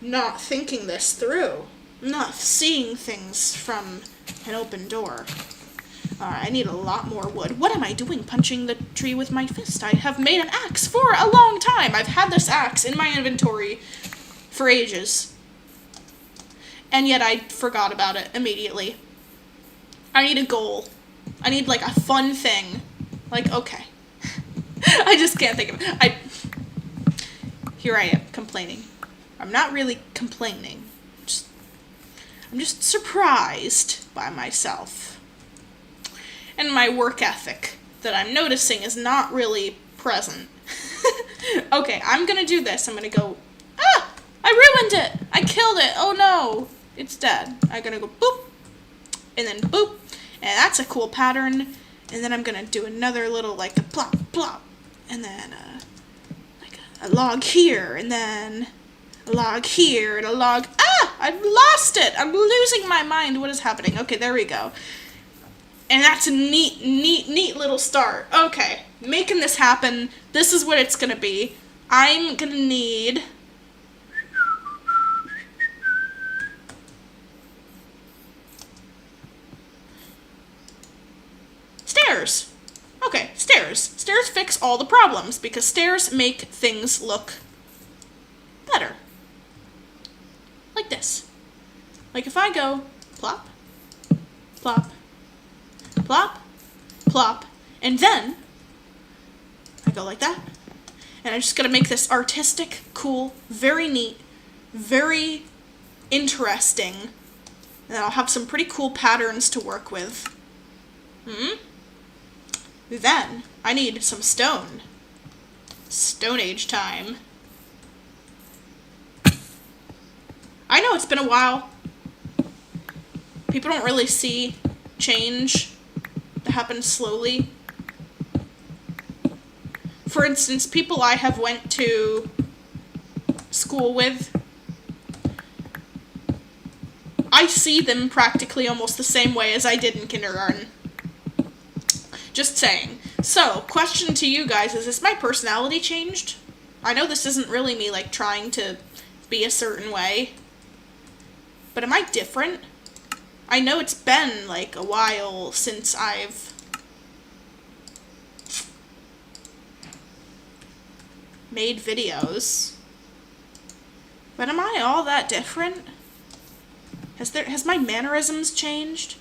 not thinking this through. I'm not seeing things from an open door. Alright, I need a lot more wood. What am I doing punching the tree with my fist? I have made an axe for a long time. I've had this axe in my inventory for ages. and yet I forgot about it immediately. I need a goal. I need, like, a fun thing. Like, okay. I just can't think of it. Here I am, complaining. I'm not really complaining. I'm just surprised by myself. And my work ethic that I'm noticing is not really present. Okay, I'm gonna do this. I'm gonna go, I ruined it! I killed it! Oh no! It's dead. I'm gonna go boop, and then boop, and that's a cool pattern. And then I'm gonna do another little, like, a plop, plop, and then, like, a log here, and then a log here, and a log, I've lost it! I'm losing my mind. What is happening? Okay, there we go. And that's a neat little start. Okay, making this happen. This is what it's gonna be. I'm gonna need stairs. Okay, stairs. Stairs fix all the problems because stairs make things look better. Like this. Like if I go plop, plop, plop, plop, and then I go like that. And I'm just gonna make this artistic, cool, very neat, very interesting. And I'll have some pretty cool patterns to work with. Then I need some stone. Stone Age time. I know it's been a while. People don't really see change that happens slowly. For instance, people I have went to school with, I see them practically almost the same way as I did in kindergarten. Just saying. So, question to you guys, is this my personality changed? I know this isn't really me, like, trying to be a certain way. But am I different? I know it's been, like, a while since I've made videos. But am I all that different? Has my mannerisms changed?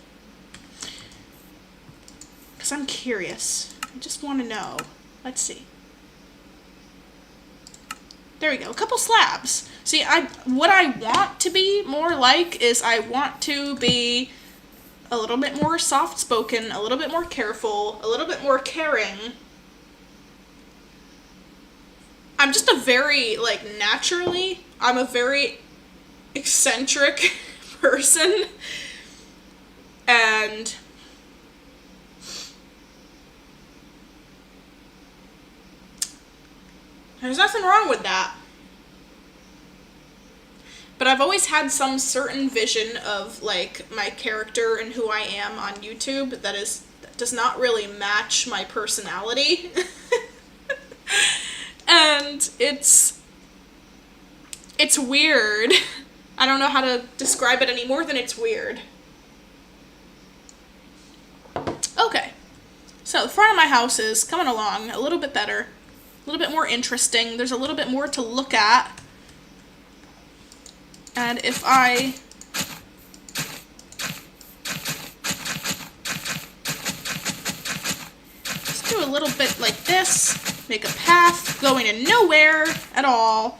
Because I'm curious. I just want to know. Let's see. There we go. A couple slabs. See, what I want to be more like is I want to be a little bit more soft-spoken, a little bit more careful, a little bit more caring. I'm just a very, like, naturally, I'm a very eccentric person. And there's nothing wrong with that. But I've always had some certain vision of, like, my character and who I am on YouTube that does not really match my personality. And it's weird. I don't know how to describe it any more than it's weird. Okay. So the front of my house is coming along a little bit better. A little bit more interesting. There's a little bit more to look at. And if I just do a little bit like this, make a path going to nowhere at all,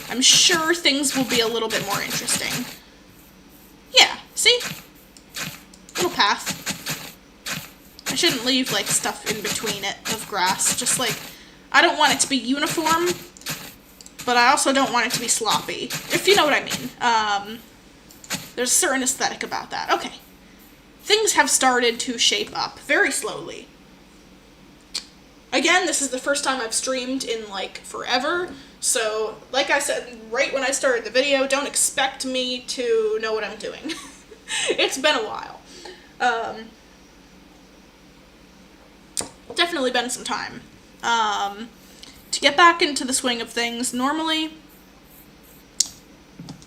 I'm sure things will be a little bit more interesting. Yeah, see? Little path. I shouldn't leave, like, stuff in between it of grass. Just, like, I don't want it to be uniform, but I also don't want it to be sloppy, if you know what I mean. There's a certain aesthetic about that. Okay. Things have started to shape up very slowly. Again, this is the first time I've streamed in, like, forever, so, like I said right when I started the video, don't expect me to know what I'm doing. It's been a while. Definitely been some time. To get back into the swing of things, normally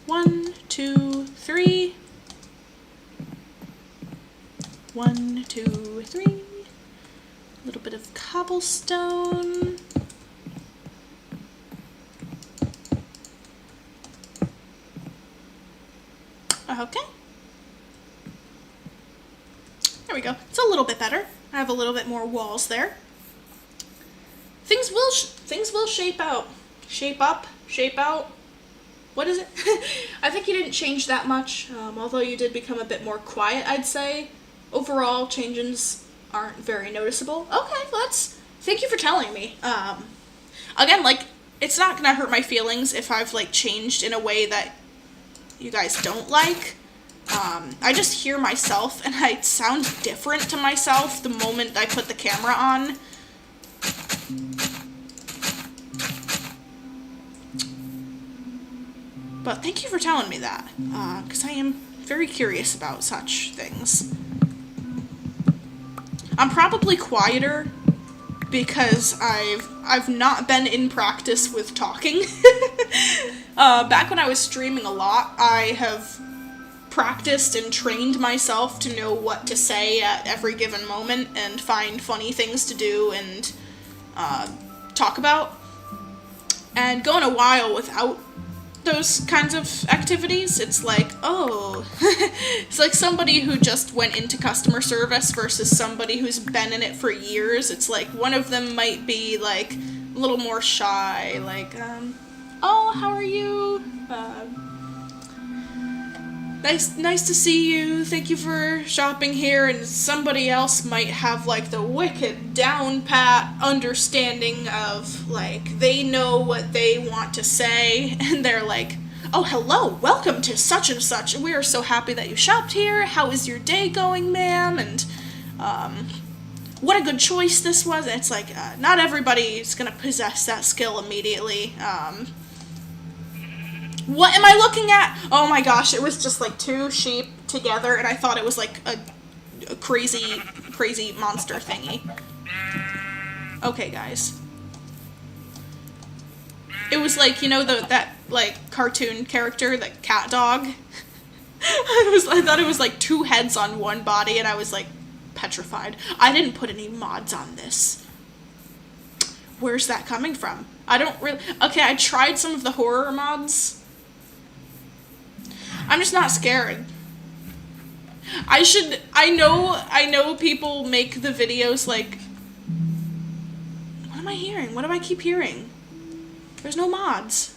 1, 2, 3. 1, 2, 3. A little bit of cobblestone. Okay. There we go. It's a little bit better. I have a little bit more walls there. Things will shape out. Shape up, shape out. What is it? I think you didn't change that much, although you did become a bit more quiet, I'd say. Overall, changes aren't very noticeable. Okay, thank you for telling me. Again, like, it's not gonna hurt my feelings if I've, like, changed in a way that you guys don't like. I just hear myself, and I sound different to myself the moment I put the camera on. But thank you for telling me that, because I am very curious about such things. I'm probably quieter because I've not been in practice with talking. Back when I was streaming a lot, I have practiced and trained myself to know what to say at every given moment and find funny things to do and talk about. And going a while without those kinds of activities, it's like, oh, it's like somebody who just went into customer service versus somebody who's been in it for years. It's like one of them might be like a little more shy, like, oh, how are you? Nice to see you, thank you for shopping here, and somebody else might have, like, the wicked down-pat understanding of, like, they know what they want to say, and they're like, oh, hello, welcome to such and such, we are so happy that you shopped here, how is your day going, ma'am, and, what a good choice this was, and it's like, not everybody's gonna possess that skill immediately, What am I looking at? Oh my gosh, it was just like two sheep together, and I thought it was like a crazy monster thingy. Okay, guys. It was like, you know, that like cartoon character, that cat dog? I thought it was like two heads on one body, and I was like petrified. I didn't put any mods on this. Where's that coming from? I don't really... Okay, I tried some of the horror mods. I'm just not scared. I know people make the videos like... What am I hearing? What do I keep hearing? There's no mods.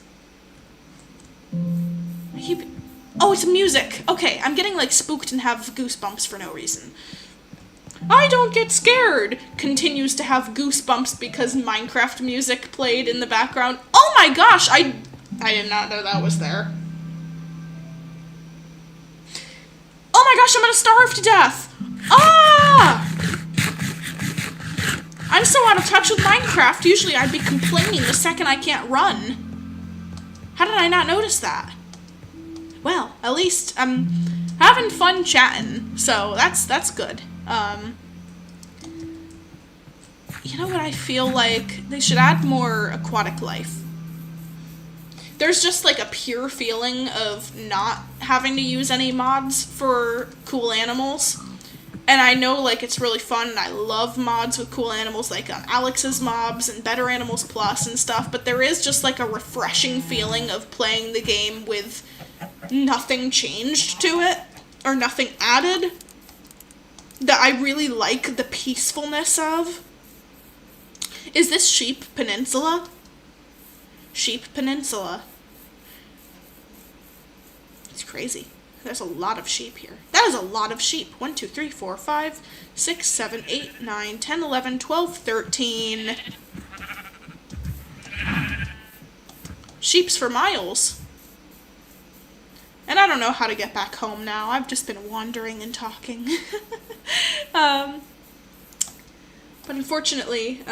Oh, it's music. Okay, I'm getting like spooked and have goosebumps for no reason. I don't get scared continues to have goosebumps because Minecraft music played in the background. Oh my gosh, I did not know that was there. Oh my gosh, I'm gonna starve to death! Ah! I'm so out of touch with Minecraft. Usually I'd be complaining the second I can't run. How did I not notice that? Well, at least I'm having fun chatting, so that's good. You know what I feel like? They should add more aquatic life. There's just like a pure feeling of not having to use any mods for cool animals. And I know like it's really fun and I love mods with cool animals like Alex's Mobs and Better Animals Plus and stuff, but there is just like a refreshing feeling of playing the game with nothing changed to it or nothing added that I really like the peacefulness of. Is this Sheep Peninsula? Sheep Peninsula. It's crazy. There's a lot of sheep here. That is a lot of sheep. 1, 2, 3, 4, 5, 6, 7, 8, 9, 10, 11, 12, 13. Sheeps for miles. And I don't know how to get back home now. I've just been wandering and talking. But unfortunately,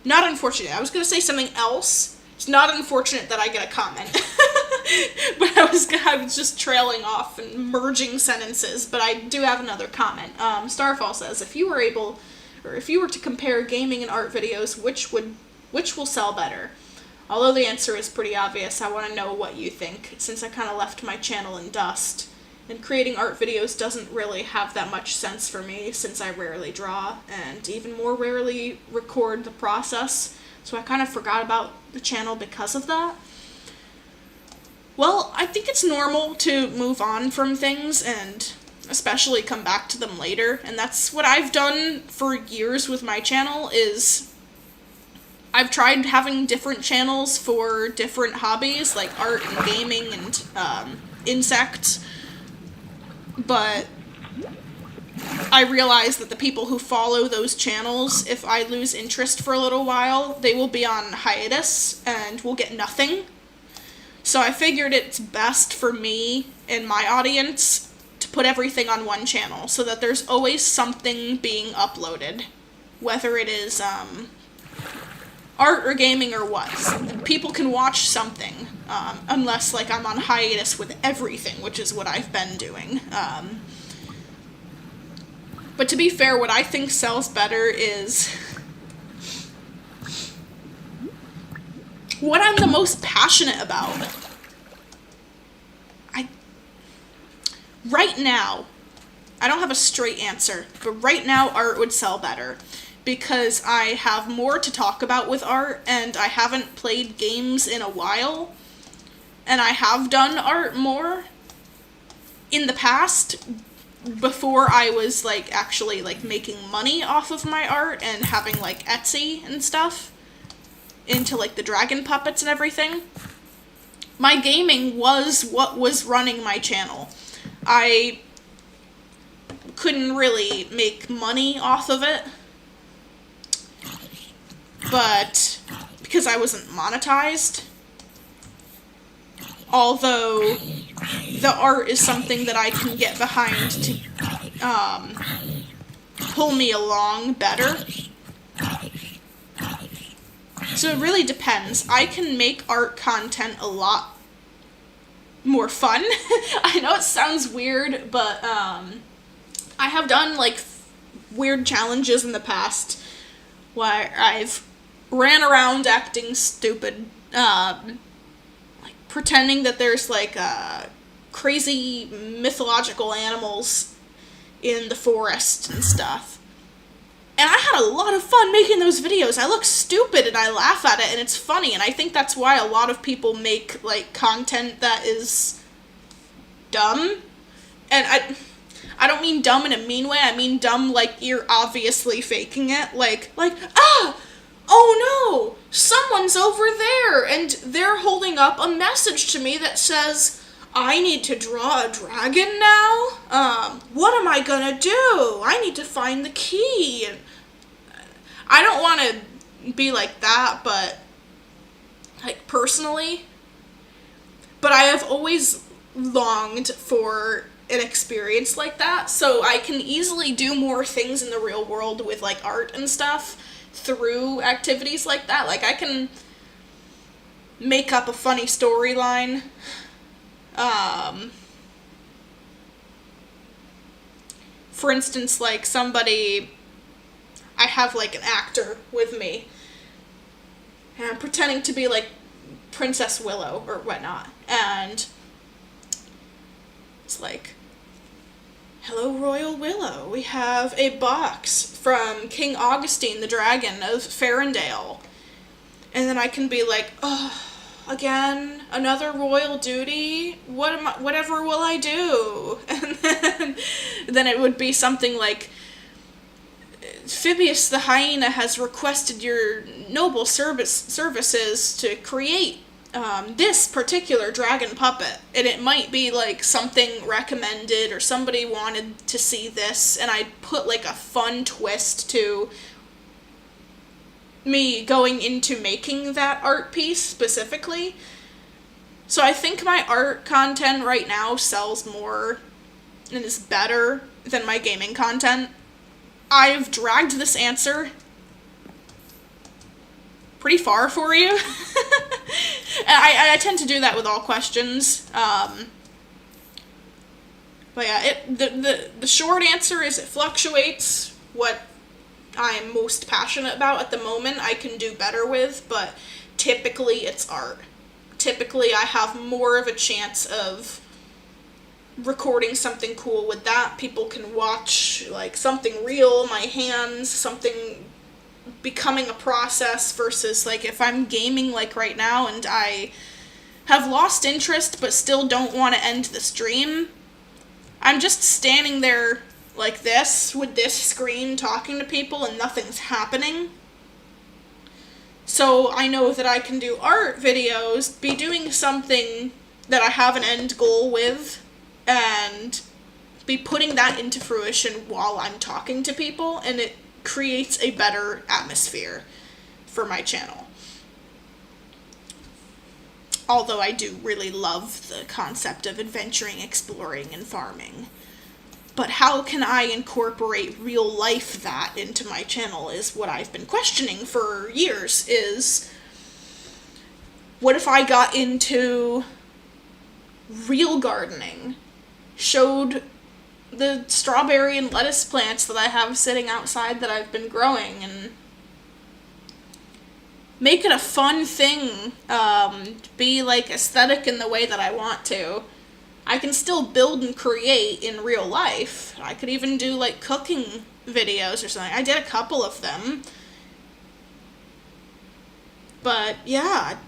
not unfortunate. I was going to say something else. It's not unfortunate that I get a comment. But I was just trailing off and merging sentences. But I do have another comment. Starfall says, if you were to compare gaming and art videos, which will sell better? Although the answer is pretty obvious, I want to know what you think, since I kind of left my channel in dust. And creating art videos doesn't really have that much sense for me, since I rarely draw, and even more rarely record the process. So I kind of forgot about the channel because of that. Well, I think it's normal to move on from things and especially come back to them later. And that's what I've done for years with my channel is I've tried having different channels for different hobbies like art and gaming and insects. But I realize that the people who follow those channels, if I lose interest for a little while, they will be on hiatus and will get nothing. So I figured it's best for me and my audience to put everything on one channel so that there's always something being uploaded, whether it is art or gaming or what. People can watch something, unless like I'm on hiatus with everything, which is what I've been doing. But to be fair, what I think sells better is what I'm the most passionate about. Right now, I don't have a straight answer, but right now art would sell better because I have more to talk about with art and I haven't played games in a while and I have done art more in the past before I was like actually like making money off of my art and having like Etsy and stuff into like the dragon puppets and everything. My gaming was what was running my channel. I couldn't really make money off of it, but because I wasn't monetized, although the art is something that I can get behind to pull me along better. So it really depends. I can make art content a lot more fun. I know it sounds weird, but I have done like weird challenges in the past where I've ran around acting stupid, like pretending that there's like crazy mythological animals in the forest and stuff. And I had a lot of fun making those videos. I look stupid and I laugh at it and it's funny, and I think that's why a lot of people make like content that is dumb. And I don't mean dumb in a mean way. I mean dumb like you're obviously faking it. Like oh no, someone's over there and they're holding up a message to me that says I need to draw a dragon now? What am I gonna do? I need to find the key. I don't want to be like that, but, like, personally. But I have always longed for an experience like that, so I can easily do more things in the real world with, like, art and stuff through activities like that. Like, I can make up a funny storyline. For instance, like I have like an actor with me and I'm pretending to be like Princess Willow or whatnot, and it's like, hello Royal Willow, we have a box from King Augustine the Dragon of FarrenDale, and then I can be like, oh, again, another royal duty? Whatever will I do? And then it would be something like, Phibius the hyena has requested your noble services to create this particular dragon puppet. And it might be like something recommended or somebody wanted to see this, and I'd put like a fun twist to me going into making that art piece specifically. So I think my art content right now sells more and is better than my gaming content. I've dragged this answer pretty far for you. I tend to do that with all questions. But yeah, the short answer is it fluctuates. What I'm most passionate about at the moment I can do better with, but typically it's art. Typically I have more of a chance of recording something cool with that. People can watch like something real, my hands, something becoming a process, versus like if I'm gaming like right now and I have lost interest but still don't want to end the stream, I'm just standing there like this with this screen talking to people and nothing's happening. So I know that I can do art videos, be doing something that I have an end goal with, and be putting that into fruition while I'm talking to people, and it creates a better atmosphere for my channel. Although I do really love the concept of adventuring, exploring, and farming. But how can I incorporate real life that into my channel is what I've been questioning for years, is what if I got into real gardening, showed the strawberry and lettuce plants that I have sitting outside that I've been growing, and make it a fun thing, be like aesthetic in the way that I want to. I can still build and create in real life. I could even do like cooking videos or something. I did a couple of them. But yeah,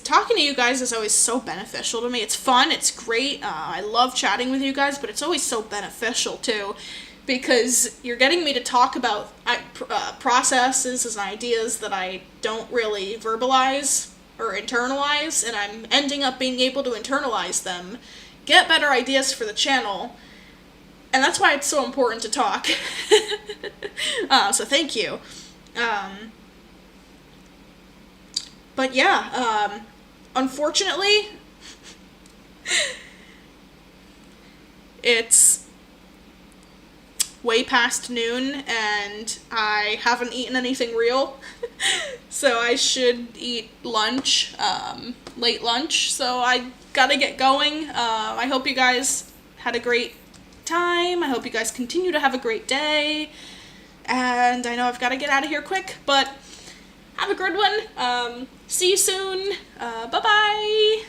talking to you guys is always so beneficial to me. It's fun, it's great. I love chatting with you guys, but it's always so beneficial too, because you're getting me to talk about processes and ideas that I don't really verbalize or internalize, and I'm ending up being able to internalize them, get better ideas for the channel, and that's why it's so important to talk. So thank you. But yeah, unfortunately, it's way past noon and I haven't eaten anything real. So I should eat lunch, late lunch, so I gotta get going. I hope you guys had a great time. I hope you guys continue to have a great day. And I know I've got to get out of here quick, but have a good one. See you soon. Bye-bye.